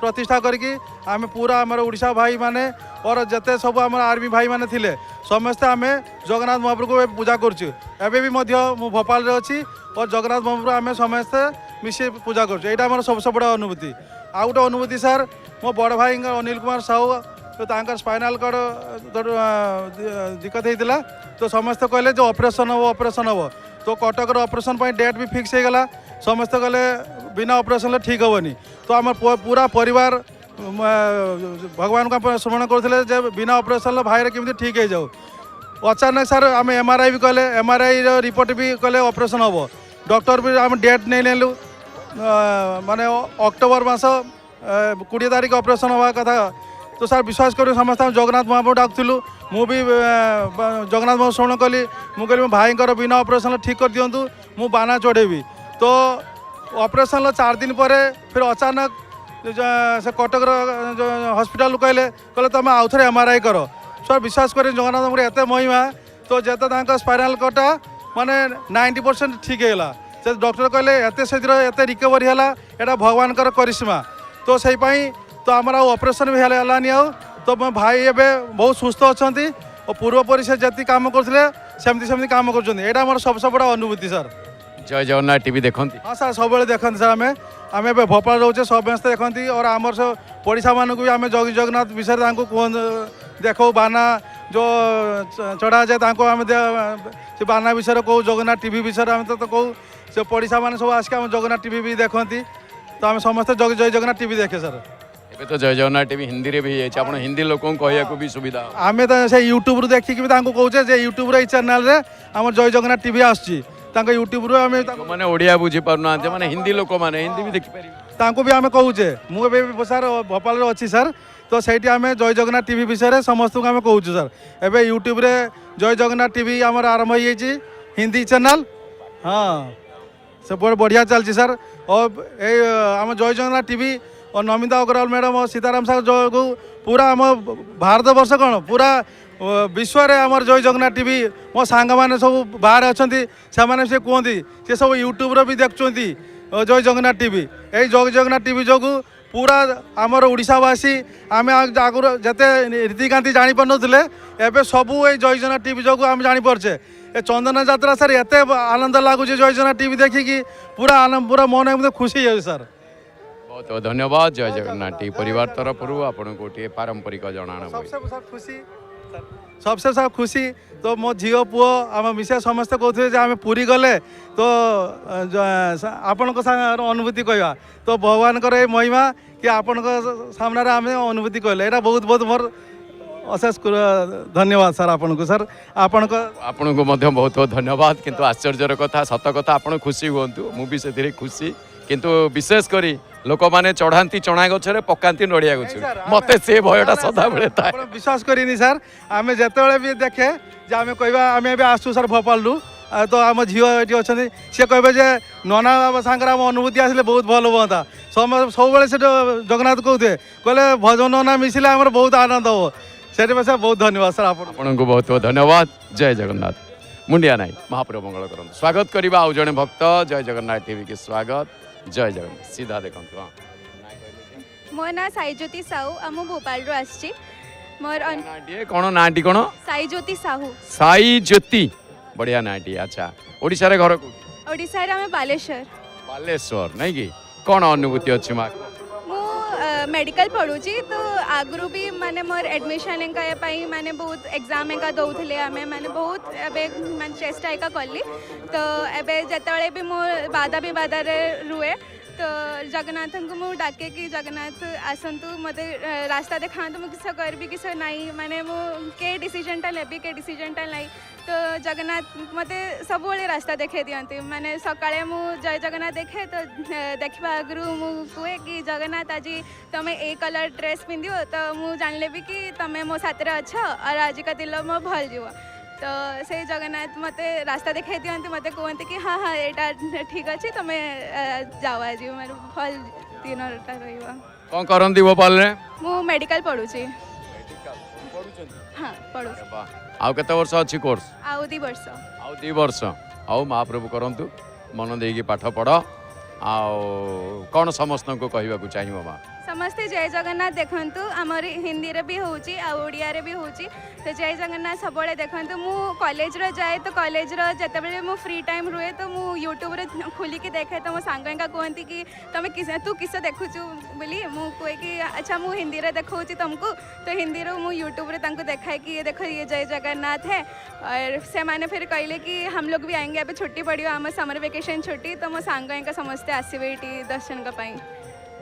ପ୍ରତିଷ୍ଠା କରିକି ଆମେ ପୁରା ଆମର ଓଡ଼ିଶା ଭାଇମାନେ और ଯେତେ ସବୁ ଆମର ଆର୍ମି ଭାଇମାନେ ଥିଲେ ସମସ୍ତେ ଆମେ ଜଗନ୍ନାଥ ମହାପ୍ରଭୁଙ୍କୁ ପୂଜା କରୁଛୁ ଏବେ ବି ମଧ୍ୟ ମୁଁ ଭୋପାଳରେ ଅଛି और ଜଗନ୍ନାଥ ମହାପ୍ରଭୁ ଆମେ ସମସ୍ତେ ମିଶି ପୂଜା କରୁଛୁ ଏଇଟା ଆମର ସବୁଠୁ ବଡ଼ ଅନୁଭୂତି ଆଉ ଗୋଟେ ଅନୁଭୂତି ସାର୍ ମୋ ବଡ଼ ଭାଇଙ୍କ ଅନିଲ କୁମାର ସାହୁ ତାଙ୍କର ସ୍ପାଇନାଲ୍ କର୍ଡ଼ ଦିକ୍କତ ହେଇଥିଲା ତ ସମସ୍ତେ କହିଲେ ଯେ ଅପରେସନ୍ ହେବ ତ କଟକର ଅପରେସନ୍ ପାଇଁ ଡେଟ୍ ବି ଫିକ୍ସ ହେଇଗଲା ସମସ୍ତେ କହିଲେ ବିନା ଅପରେସନ୍ରେ ଠିକ୍ ହେବନି ତ ଆମର ପୁରା ପରିବାର ଭଗବାନଙ୍କୁ ସ୍ମରଣ କରୁଥିଲେ ଯେ ବିନା ଅପରେସନ୍ରେ ଭାଇରେ କେମିତି ଠିକ୍ ହେଇଯାଉ अचानक सर आम एमआरआई भी कहले एमआरआई रिपोर्ट भी कहले ऑपरेशन हम डॉक्टर भी आम डेट नहीं नेलु माने अक्टोबर मास 20 तारिख ऑपरेशन हवा कथा तो सर विश्वास कर समस्त जगन्नाथ महाप्रभु डाकुलु मु भी जगन्नाथ महाप्रभु श्रवण कली मुझे भाई बिना ऑपरेशन ठीक कर दिंतु मु बाना चढ़ेबी तो ऑपरेशन 4 दिन पर फिर अचानक से कटक हॉस्पिटल कहले तुम आउ थे एमआरआई कर सर विश्वास करें जगन्नाथ महाप्रभु एत महिमा तो जेते स्पाइनाल कटा माने 90% ठीक है से डॉक्टर कहले एत शीघ्र एत रिकवरी है यहाँ भगवान करिश्मा तो से तो आम ऑपरेशन भी है तो तो मो भाई एबे बहुत सुस्थ अच्छा और पूर्वपरी से जी कम करते सेमती कम कर मोर सब बड़ा अनुभूति सर। जय जगन्नाथ टीवी देखती हाँ सर सब देखते सर आम ए भोपाल रोचे समस्त देखती और आमर सब पड़ोसा मानक भी आम जगन्नाथ विषय कह देखो बाना जो चढ़ा जाए आम से बाना विषय कहूँ जगन्नाथ टीवी विषय आम तो कहूँ से पड़ोसा मैंने सब आसिक जगन्नाथ टीवी भी देखती तो आम समस्त जय जगन्नाथ टीवी देखे सर। ଏବେ ତ ଜୟ ଜଗନ୍ନାଥ ଟିଭି ହିନ୍ଦୀରେ ବି ହେଇଯାଇଛି ଆପଣ ହିନ୍ଦୀ ଲୋକଙ୍କୁ କହିବାକୁ ବି ସୁବିଧା ହେବ। आम तो से यूट्यूब देखिकी कहे जे यूट्यूब चैनल आम जय जगन्नाथ टीवी आसूँ यूट्यूब आम ମାନେ ଓଡ଼ିଆ ବୁଝି ପାରୁନାହାନ୍ତି ମାନେ ହିନ୍ଦୀ ଲୋକମାନେ ହିନ୍ଦୀ ବି ଦେଖିପାରିବେ भी आम कहूचे मुझे सर भोपाल अच्छी सर तो सही आम जय जगन्नाथ टीवी विषय समस्त को आम कहूँ सर एवं यूट्यूब जय जगन्नाथ टीवी आम आरंभ हो हिंदी चैनल हाँ से बहुत बढ़िया चलती सर और आम जय जगन्नाथ टीवी और नमिता अग्रवाल मैडम और सीताराम सागर जो पूरा आम भारत वर्ष कौन पूरा विश्व रे आमर जय जगन्नाथ टीवी मो सांग मैंने सब बाहर अच्छा से कहती सी सब यूट्यूब भी देखुं जय जगन्नाथ टीवी यही जय जगन्नाथ टीवी जो पूरा आमर ओडिशावासी आम आगुरी जिते रीतिकांति जापर नुले एवं सबू ये जय जगन्नाथ टीवी जो आम जापरचे ए चंदन यात्रा सर एत आनंद लगुच जय जगन्नाथ टीवी देखिकी पूरा आनंद पूरा मन खुशी है सर। बहुत बहुत धन्यवाद जय जगन्नाथ टीवी परिवार तरफ आपन गोटे पारंपरिक जनाना खुशी सबसे सब खुशी तो मो झील पुओ आम मिसे समस्त कहते आम पूरी गले तो आपण अनुभूति कहवा तो भगवान ये महिमा कि आपण सामने आम अनुभूति कहले यहाँ बहुत बहुत मोर अशेष धन्यवाद सर आपन को सर आपन को बहुत बहुत धन्यवाद किंतु आश्चर्यर कथा सत कथा आप खुशी हूँ मुझे से खुशी किंतु विशेष करी लोक मैंने चढ़ाती चना गचरे पकाती नड़िया गछ मत से भयटा सदा बेले था विश्वास करें सर आम जिते भी देखे आम कहवा आम आसू सर भोपाल तो आम झील ये अच्छा सी कहे नना सांगे आम अनुभूति आसले बहुत भल हाँ सब से जगन्नाथ कहते कहले भजन नना मिसिले आम बहुत आनंद हो से बहुत धन्यवाद सर आपन को बहुत बहुत धन्यवाद जय जगन्नाथ मुंडिया नाई महाप्रभु मंगल करते स्वागत करवा आउ जड़े भक्त जय जगन्नाथ टीवी के स्वागत जय जगन्नाथ सीधा देखो हाँ मो ना साईज्योति साहू आम भोपाल रू आसी मोर कौन नाटी कौन साईज्योति साहू साई ज्योति बढ़िया नाटी अच्छा ओडिशा रे घर को ओडिशा रे आम बालेश्वर बालेश्वर नहीं कि कौन अनुभूति अच्छी माँ मेडिकल पढ़ुची तो आगु भी माने मोर एडमिशन माने बहुत एग्जाम एका दौले आम माने बहुत एवं मान चेष्टा एका कली तो एबे जतबे भी मो बाधा विवाद रुए तो जगन्नाथ को मुझे डाके कि जगन्नाथ आसतु मत रास्ता देखा तो मुझे किस करबी किस नाई माने के डिसीजनटा लेबी के डिसीजनटा नाई तो जगन्नाथ मत सब रास्ता देखे दिखती माने सकाळे मु जय जगन्नाथ देखे तो देखा आगु मुझे कि जगन्नाथ आज तुम ए कलर ड्रेस पिंधो तो मुझे जानले भी कि तुम मो साथ अच्छ और आज का दिन मो भल जीव तो से जगन्नाथ मत रास्ता देखे दिखती मत कहते कि हाँ हाँ यहाँ ठीक अच्छे तुम जाओ आज मोर भल दिन कौन करती भोपाल रे मु मेडिकल पढ़ुची हाँ पढ़ु आउ केते वर्ष अछि कोर्स आउ 2 वर्ष आउ 2 वर्ष आउ महाप्रभु करंतु मन देगी पाठ पढ़ आउ कौन समस्त को कहवा चाहिए माँ समस्ते जय जगन्नाथ देखंतु आमर हिंदी रे भी होउची आ ओडिया रे भी होउची तो जय जगन्नाथ सबले देखंतु मु कॉलेज रे जाए तो कॉलेज रे जतबेले मु फ्री टाइम रुए तो मु यूट्यूब रे खोली के देखे तो मो सांगंका कहंती कि तमे तू किस देखुचु बोली मु कहे कि अच्छा मु हिंदी रे देखौची तुमको तो हिंदी रे मु यूट्यूब रे तांको देखाए कि ये देखो ये जय जगन्नाथ है और से माने फिर कहले कि हम लोग भी आएंगे अबे छुट्टी पड़ियो हम समर वेकेशन छुट्टी तो मो सांगंका समस्ते आसीबे इटी दर्शन का पाई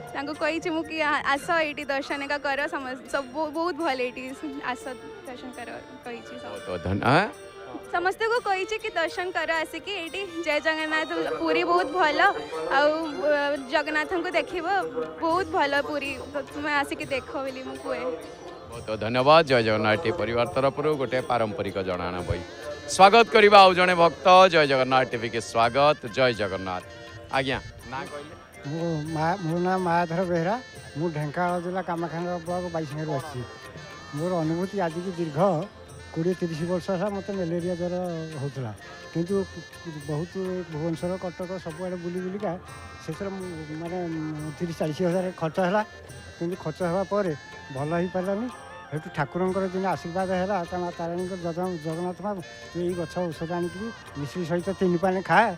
तांको कही मु कि आस ये दर्शन का कर सब बहुत भल ये आस दर्शन कर कही समस्त को कही कि दर्शन कर आसिक ये जय जगन्नाथ पूरी बहुत भल आ जगन्नाथ को देख बहुत भल पूरी तुम आसिक देख बोली मुझे बहुत धन्यवाद जय जगन्नाथ परिवार तरफ गोटे पारंपरिक जनाना बही स्वागत करवा आउ जड़े भक्त जय जगन्नाथ टीवी के स्वागत जय जगन्नाथ आज्ञा ना कहले मो ना मायाधर बेहरा मु ढेंकानाल जिला कामाख्या ब्लॉक 22 आसी मोर अनुभूति आज की दीर्घ 20-30 वर्ष मत मेलेरिया ज्वर होता किंतु बहुत भुवनेश्वर कटक सबुआड़े बुली बुलिका शेष माने 30-40 हज़ार खर्च है कि खर्च होगा भल हो पारानी ସେଠୁ ଠାକୁରଙ୍କର ଦିନ ଆଶୀର୍ବାଦ ହେଲା ତା ମା ତାରିଣୀଙ୍କର ଜଗନ୍ନାଥ ମା ତୁ ଏଇ ଗଛ ଔଷଧ ଆଣିକିରି ମିଶ୍ରି ସହିତ 3 ପାନେ ଖାଏ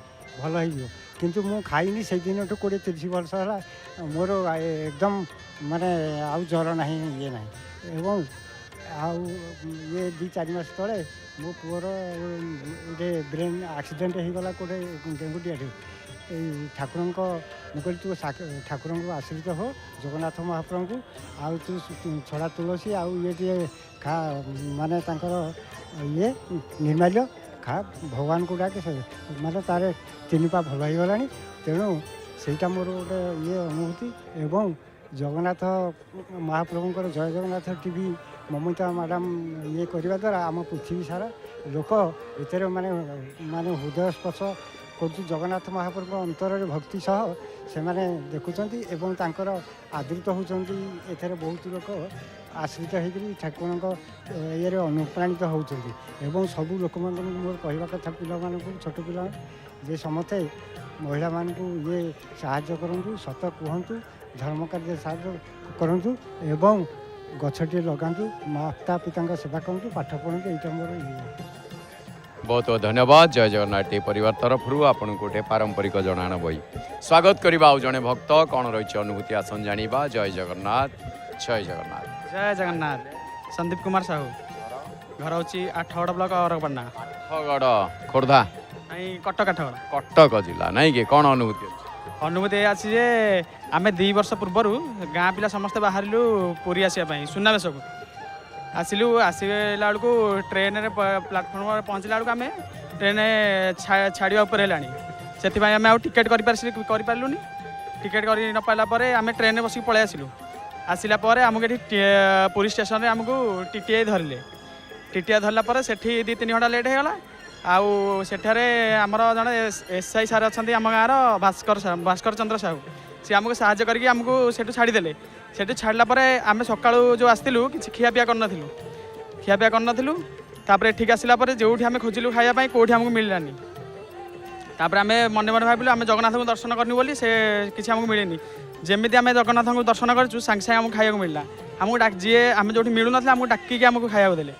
ଭଲ ହେଇଯିବ। କିନ୍ତୁ ମୁଁ ଖାଇନି ସେଇଦିନଠୁ 20-30 ବର୍ଷ ହେଲା ମୋର ଏକଦମ ମାନେ ଆଉ ଜ୍ୱର ନାହିଁ ଇଏ ନାହିଁ। ଏବଂ ଆଉ ଇଏ 2-4 ମାସ ତଳେ ମୋ ପୁଅର ଗୋଟେ ବ୍ରେନ୍ ଆକ୍ସିଡେଣ୍ଟ ହେଇଗଲା ଗୋଟେ ଡେଙ୍ଗୁଟିଆରେ। ଏଇ ଠାକୁରଙ୍କ ମୁଁ କହିଲି ତୁ ଠାକୁରଙ୍କୁ ଆଶ୍ରିତ ହୋ ଜଗନ୍ନାଥ ମହାପ୍ରଭୁଙ୍କୁ ଆଉ ତୁ ଛଡ଼ା ତୁଳସୀ ଆଉ ଇଏ ଟିକେ ଖା ମାନେ ତାଙ୍କର ଇଏ ନିର୍ମାଲ୍ୟ ଖା ଭଗବାନଙ୍କୁ ଡାକେ ମାନେ ତାର 3 ପା ଭଲ ହେଇଗଲାଣି। ତେଣୁ ସେଇଟା ମୋର ଗୋଟେ ଇଏ ଅନୁଭୂତି। ଏବଂ ଜଗନ୍ନାଥ ମହାପ୍ରଭୁଙ୍କର ଜୟ ଜଗନ୍ନାଥ ଟିଭି ମମିତା ମ୍ୟାଡ଼ାମ୍ ଇଏ କରିବା ଦ୍ୱାରା ଆମ ପୃଥିବୀ ସାରା ଲୋକ ଏଥିରେ ମାନେ ହୃଦୟସ୍ପର୍ଶ କରୁଛି। ଜଗନ୍ନାଥ ମହାପ୍ରଭୁଙ୍କ ଅନ୍ତରରେ ଭକ୍ତି ସହ ସେମାନେ ଦେଖୁଛନ୍ତି ଏବଂ ତାଙ୍କର ଆଦୃତ ହେଉଛନ୍ତି। ଏଥିରେ ବହୁତ ଲୋକ ଆଶ୍ରିତ ହେଇକରି ଠାକୁରଙ୍କ ଇଏରେ ଅନୁପ୍ରାଣିତ ହେଉଛନ୍ତି। ଏବଂ ସବୁ ଲୋକମାନଙ୍କୁ ମୋର କହିବା କଥା ପିଲାମାନଙ୍କୁ ଛୋଟ ପିଲା ଯେ ସମସ୍ତେ ମହିଳାମାନଙ୍କୁ ଇଏ ସାହାଯ୍ୟ କରନ୍ତୁ, ସତ କୁହନ୍ତୁ, ଧର୍ମ କାର୍ଯ୍ୟ ସାହାଯ୍ୟ କରନ୍ତୁ ଏବଂ ଗଛଟିଏ ଲଗାନ୍ତୁ, ମାତା ପିତାଙ୍କ ସେବା କରନ୍ତୁ, ପାଠ ପଢ଼ନ୍ତୁ। ଏଇଟା ମୋର ଇଏ। बहुत बहुत धन्यवाद। जय जगन्नाथ टी परिवार तरफ आपण गोटे पारंपरिक जनाण बही स्वागत करवा आउ जड़े भक्त कौन रही अनुभूति आसन जाना। जय जगन्नाथ जय जगन्नाथ जय जगन्नाथ। संदीप कुमार साहू घर हूँ 8गड़ ब्लॉक अरगपड़ना 8गड़ खोर्धा कटक 8गड़ कटक जिला नहीं कि कौन अनुभूति अनुभूति अच्छी जे आम 2 वर्ष पूर्वर गाँ पिला समस्ते बाहरिलु पुरी आसवाई सुनावेश को आसिलु आसला बेलू ट्रेन प्लाटफर्म पहुँचला बेलू आम ट्रेन छाड़ा उपर है से आम आउ टिकेट करपारूनी टिकेट कर न पाला आम ट्रेन बस पलि आसिलु आसला आमको ये पुरी स्टेशन आमको टीटीआई धरले टीटीआई धरला से 2-3 घंटा लेट होगा आउ सेठारे आमर जड़े एसआई सार अच्छा आम गाँव भास्कर चंद्र साहू सी आमको साहाଯ୍ୟ करके आमको सेठू छाड़ीदेले सेठू छाड़ला आम सकाळू जो आसलु कि खियापिया करनथिलु तापर ठीक आसला जो आम खोजिलु खाइबा कौटी आमको मिललानी तापर आम मन मन भाविलु आम जगन्नाथ को दर्शन करनी बोली से किसी आमको मिलेनी जमीती आम जगन्नाथ को दर्शन करूँ सांगे सांगे आमको खाइबा मिलला आमको जी आम जो मिलू ना आमको डाकिकी आमको खाइबा देले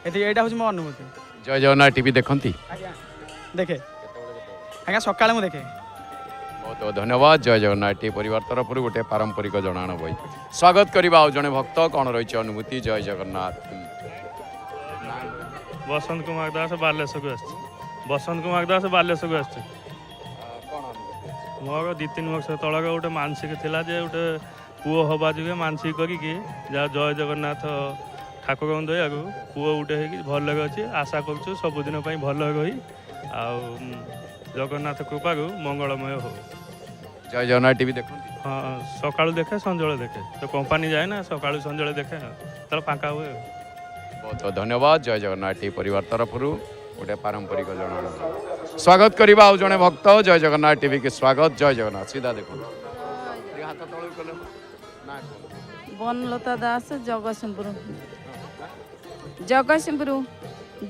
यहाँ हूँ मो अनुभूति। जय जगन्नाथ टीवी देखती देखे आज्ञा सकाଳେ ମୁଁ देखे। बहुत बहुत धन्यवाद। जय जगन्नाथ टी परिवार तरफ गोटे पारंपरिक जनाण बही स्वागत करवा आउ जड़े भक्त कौन रही अनुभूति। जय जगन्नाथ। बसंत कुमार दास बालेश्वर को बसंत कुमार दास बालेश्वर को मोर 2-3 वर्ष तल गोटे मानसिक थिला जे गोटे पुओ हवा जुगे मानसिक करिकी जय जगन्नाथ ठाकुर दया को पुओ गोटे भल अच्छी आशा करूँ सबुदिन भल रही आउ जगन्नाथ कृपा को मंगलमय हो। जय जगन्नाथ टीवी देखती हाँ सकाळू देखे संजोले देखे तो कंपानी जाए ना सकाळू संजोले देखे तो फाँका हुए। बहुत बहुत धन्यवाद। जय जगन्नाथ टी परिवार तरफ गोटे पारंपरिक जनाण स्वागत करवा आउ जड़े भक्त जय जगन्नाथ टीवी के स्वागत। जय जगन्नाथ सीधा देखो बनलता दास जगतसिंहपुर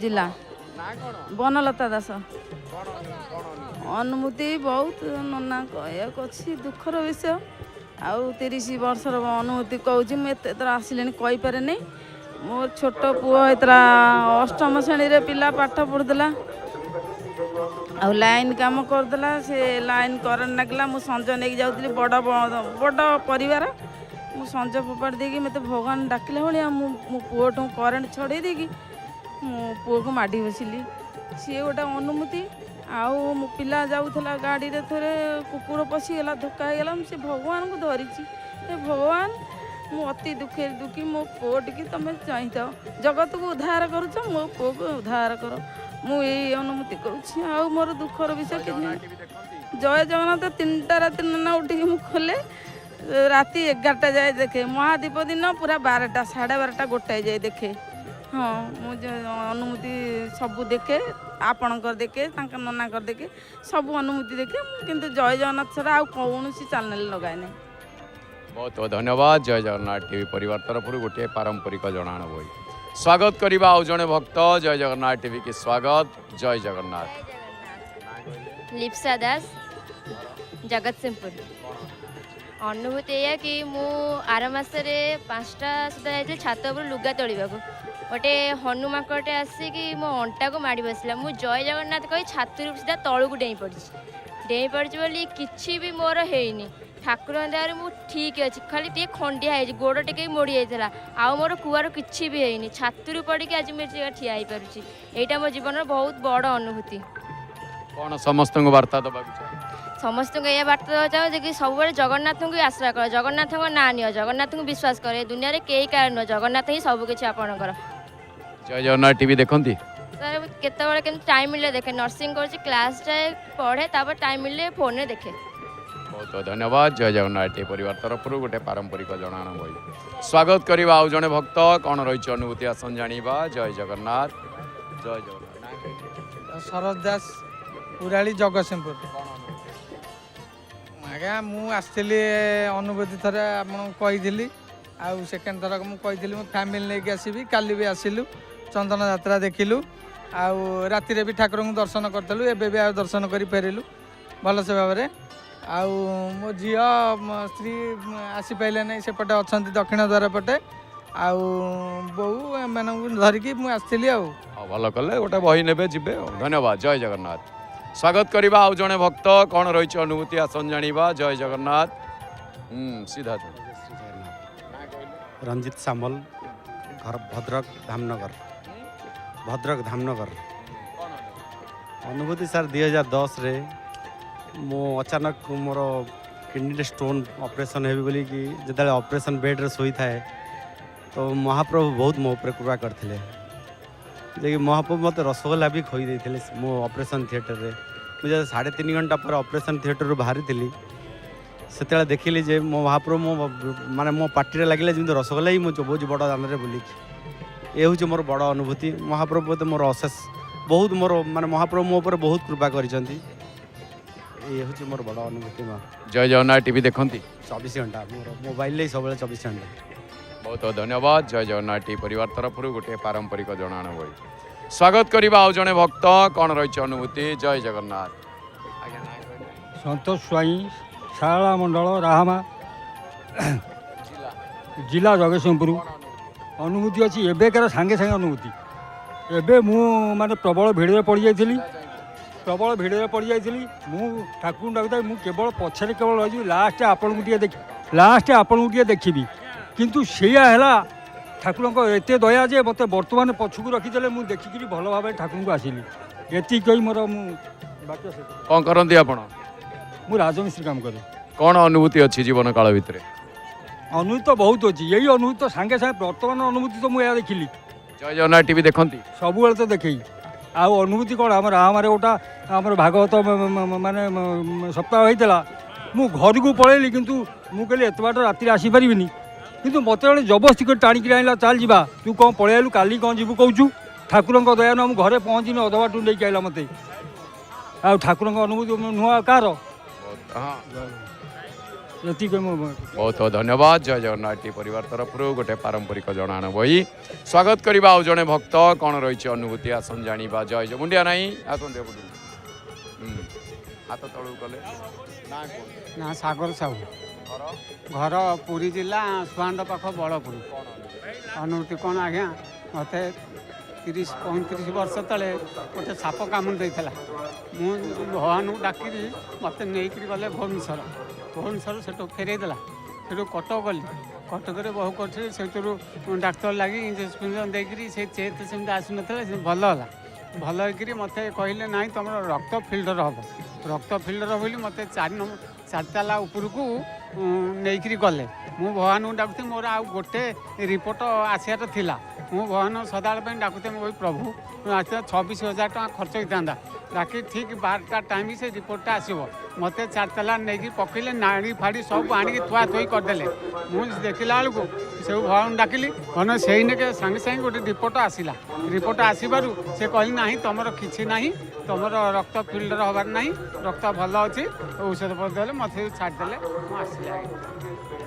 जिला बनलता दास अनुभूति बहुत नना कहसी दुखर विषय आउ 30 वर्षर अनुभूति कहूँ मुझे आसिले कहीपे नहीं मोर छोट पुओ एतरा 8म श्रेणी पिला पाठ पढ़ुला आ लाइन काम करदेला से लाइन करेन्ट लगला मु संज नहीं जाऊँगी बड़ बड़ परिवार मु संज फोपाड़ देगी मत भगवान डाकिला भाया मो पुओटू करेन्ट छड़े देगी मो पुओ को माड़ी बसिली सी गोटे अनुभूति आउ मो पिला जाऊला गाड़ी रे थोड़े कुकुर पशिगला धक्का होगा से भगवान को धरी भगवान मु अति दुखे दुखी मो पुओ टी तुम चाहत जगत को उद्धार करुच मो पुओ को उद्धार कर मु अनुभूति करुँच आउ मोर दुखर विषय कि जय जगन्नाथ 3टा राति नना उठिकी मु खोले राति 11टा जाए देखे महादीप दिन पूरा 12टा 12:30 गोटाए जाए देखे हाँ मुझे अनुभूति सबू देखे आपणकर देखे ननाकर देखे सब अनुभूति देखे किंतु जय जगन्नाथ छड़ा आउ कौन चैनल लगाए नहीं। बहुत बहुत धन्यवाद। जय जगन्नाथ टीवी परिवार तरफ गोटे पारंपरिक जनाण बही स्वागत करवा आउ जड़े भक्त जय जगन्नाथ टीवी के स्वागत। जय जगन्नाथ। लिप्सा दास जगतसिंहपुर अनुभूति या कि मु आर मसरे 5टा सुधा जाइए छात उपर लुगा तोड़ा गोटे हनुमाकटे आसिकी मो अंटा को माड़ी बसला मु जय जगन्नाथ कही छातु सीधा तलू डेई पड़ी बोली किसी भी मोर हैनी ठाकुर दयार मु ठीक अच्छी खाली टे खंडिया है गोड़ टे मोड़ी जाता आउ मोर कुआर किसी भी हैनी छातु पड़ी आज मुझे ठिया हो पार्टी यहाँ मो जीवन बहुत बड़ अनुभूति। कौन समस्त वार्ता दबा समस्त को यह बार्ता देवा चाहूँ कि सब जगन्नाथ को आश्रय कर जगन्नाथ ना नियो जगन्नाथ को विश्वास करे दुनिया कई कारण नुह जगन्नाथ ही सबकि आपणकर। जय जगन्नाथ टीवी देखती सर केतबेले केमती टाइम मिले देखे नर्सिंग कर क्लास पढ़े तापर टाइम मिले फोन में देखे। बहुत बहुत धन्यवाद। जय जगन्नाथ टी परिवार तरफ गोटे पारंपरिक जनाण बही स्वागत करवा आउ जड़े भक्त कौन रही अनुभूति आसन जाना। जय जगन्नाथ। जय जगन्नाथ। शरद दास उराली जगतसिंहपुर। आज्ञा मुझे अनुभूति थे आपली आउ सेकेंड थरक मुझे मो फैमिली लेके आसबि काली भी आसिलु चंदन यात्रा देखिलु आउ राति भी ठाकुर को दर्शन करूँ एवं भी दर्शन कर फेरिलु भल से भाव में आउ मो झी स्त्री आसीपारे ना सेपटे अच्छा दक्षिण द्वार पटे आउ बोऊ एम धरिकी मुझे आसती भल कले गोटे बही ने जीवे। धन्यवाद। जय जगन्नाथ। स्वागत करवा आउ जड़े भक्त कौन रही अनुभूति आसन जाना। जय जगन्नाथ। सीधा रंजित सामल घर भद्रक धामनगर। भद्रक धामनगर। अनुभूति सर 2010 रे मो अचानक मोर किडनी स्टोन ऑपरेशन है बोली कि जिते ऑपरेशन बेड रे सोई थाए तो महाप्रभु बहुत मो पर कृपा करथिले जे महाप्रभु मत रसगोल्ला भी खोई देथिले मो ऑपरेशन थिएटर रे मुझे 3.5 घंटा पर ऑपरेशन थिएटर रू बाहरी थिली से देखिली जे मो महाप्रभु मो माने मो पार्टी लगे जमी रसगोल्ला ही मो चोबोज बड़ दान में बुलिकी ये हूँ मोर बड़ अनुभूति। महाप्रभु तो मोर अशेष बहुत मोर माने महाप्रभु मो पर बहुत कृपा करिसंती ये हूँ मोर बड़ अनुभूति। जय जगन्नाथ टीवी देखती 24 घंटा मोर मोबाइल सब 24 घंटा। बहुत बहुत धन्यवाद। जय जगन्नाथ टी परिवार तरफ गोटे पारंपरिक जनाण बही स्वागत करवा आउ जड़े भक्त कौन रही अनुभूति। जय जगन्नाथ। संतोष स्वाई शारला मंडल राहामा जिला जगतसिंहपुर। अनुभूति अच्छी एवं सांगे सांगे अनुभूति एवं मु माने प्रबल भिड़ पड़ जाइली प्रबल भिड़ पड़ जाइली मु ठाकुर डाकुता मु केवल पछरे केवल रही लास्ट आपन को देखी किंतु सेया है ठाकुर एत दया जे मत बर्तमान पछक रखीदे मुझे देखिकी भल भाव ठाकुर को आसिली ये कही मोर बाकी कौन करती आप राजमिस्त्री काम करे। कौन अनुभूति अच्छी जीवन काल भितर? अनुभूति तो बहुत अच्छी यही अनुभूति तो सांगे सांगे वर्तमान अनुभूति तो मुझे देखिली। जय जगन्नाथ टीवी देखती सब तो देखे आउ अनुभूति कौन आम रामारे गोटा आम भागवत माने सप्ताह होता मु घर को पलैली किंतु मु कहली एत बाट राति आसीपारि किंतु मत जड़े जबरदस्ती कर टाणिक आइला चल जा तू कौन पलैलु काली कौन जीवु कहूँ ठाकुर दया नु घरे पहुँचनी अध बाट लेकिन आइला मत आ ठाकुर अनुभूति नुआ कार बहुत बहुत धन्यवाद। जय जगन्नाथ टी परिवार तरफ गोटे पारंपरिक जनाण बही स्वागत करवा आउ जड़े भक्त कौन रही अनुभूति आसन जाना। जय मुंडिया नाई आसन हाथ तलू कले ना सागर साहू घर पुरी जिला सुहांड पाख बड़पुर। अनुभूति कौन आज्ञा मत 30-35 वर्ष तले गोटे साप कामुड़ देता मुझे भगवान को डाक मत नहीं गले भुवनेश्वर से फेरईदेला से कटक गली कटक बहु कर डाक्तर लगी इंजेक्शन देकर से चेत से आसन भल है भल हो मत कहले ना तुम रक्त फिल्टर हम रक्त फिल्टर बोली मत 4 ताला उपरकू नहीं गले मु भगवान को डाकुती मोर आउ गोटे रिपोर्ट आसार थिला मु भगवान सदा डाकुते मुझे प्रभु आसा 26,000 टका खर्च होता बाकी ठीक 12टा टाइम से रिपोर्टा आसो मत 4 ताला नहीं पकड़े नाड़ी फाड़ी सब आनिक थुआ थुई करदे मुझे देखला बेलू से भगवान डाकिली भगवान से नहीं सांगे सांगे गोटे रिपोर्ट आसला रिपोर्ट आसबार से कहली ना तुम किसी ना तुम रक्त फिल्टर हबार ना रक्त भल अच्छी औषध पड़े मत छाड़दे मुझे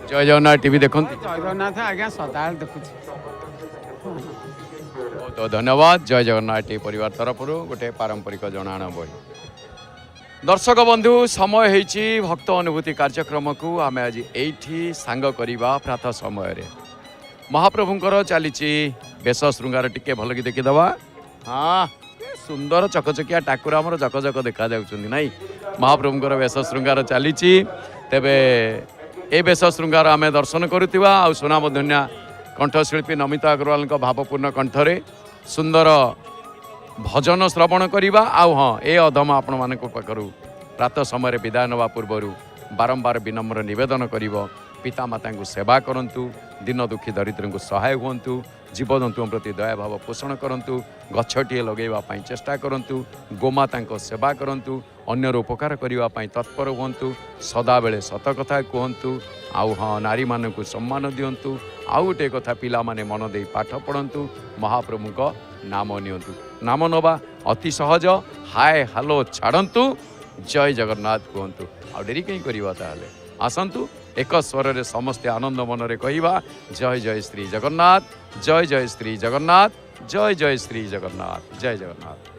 जय जगन्नाथ टीवी देखती जय जगन्नाथ आज्ञा सदा देखुँ। बहुत धन्यवाद। जय जगन्नाथ टी परिवार तरफ गोटे पारंपरिक जनाण बही दर्शक बंधु समय होइछि भक्त अनुभूति कार्यक्रम को आम आज एठी सांग करिबा प्रातः समय रे महाप्रभुंकर चलीछि बेश श्रृंगार टिके भल कि देखिदवा। हाँ सुंदर चकचकिया ठाकुर आमर जकजक देखा जाउछन्ती नाही महाप्रभुंकर बेश श्रृंगार चलीछि। तेबे ए बेश श्रृंगार आम दर्शन करुवा आ सुनामधन्या कंठशिल्पी नमिता अग्रवाल भावपूर्ण कंठरे सुंदर भजन श्रवण करवा। हाँ ए अधम आपण मान पाखु प्रातः समय विदाय नवा पूर्वर बारंबार विनम्र निवेदन कर पिता माता को सेवा करंतु, दिन दुखी दरिद्र को सहाय हुंतु, जीवजंतु प्रति दया भाव पोषण करंतु, गछटिए लगेवाई चेष्टा करंतु, गोमाता सेवा करंतु, अन्यर उपकार करने तत्पर हुंतु, सदा बेले सत कथा कहतु। आउ हाँ नारी मान को सम्मान दिंतु। आउ गोटे कथा पिला माने मन दे पाठ पढ़ंतु, महाप्रभु को नाम नियंतु। नाम नवा अति सहज, हाय हालो छाड़ंतु, जय जगन्नाथ कहतु। आ डेरी कहीं करवा ताहले आसंतु एक स्वर रे समस्ते आनंद मन रे कहिबा जय जय श्री जगन्नाथ, जय जय श्री जगन्नाथ, जय जय श्री जगन्नाथ, जय जगन्नाथ।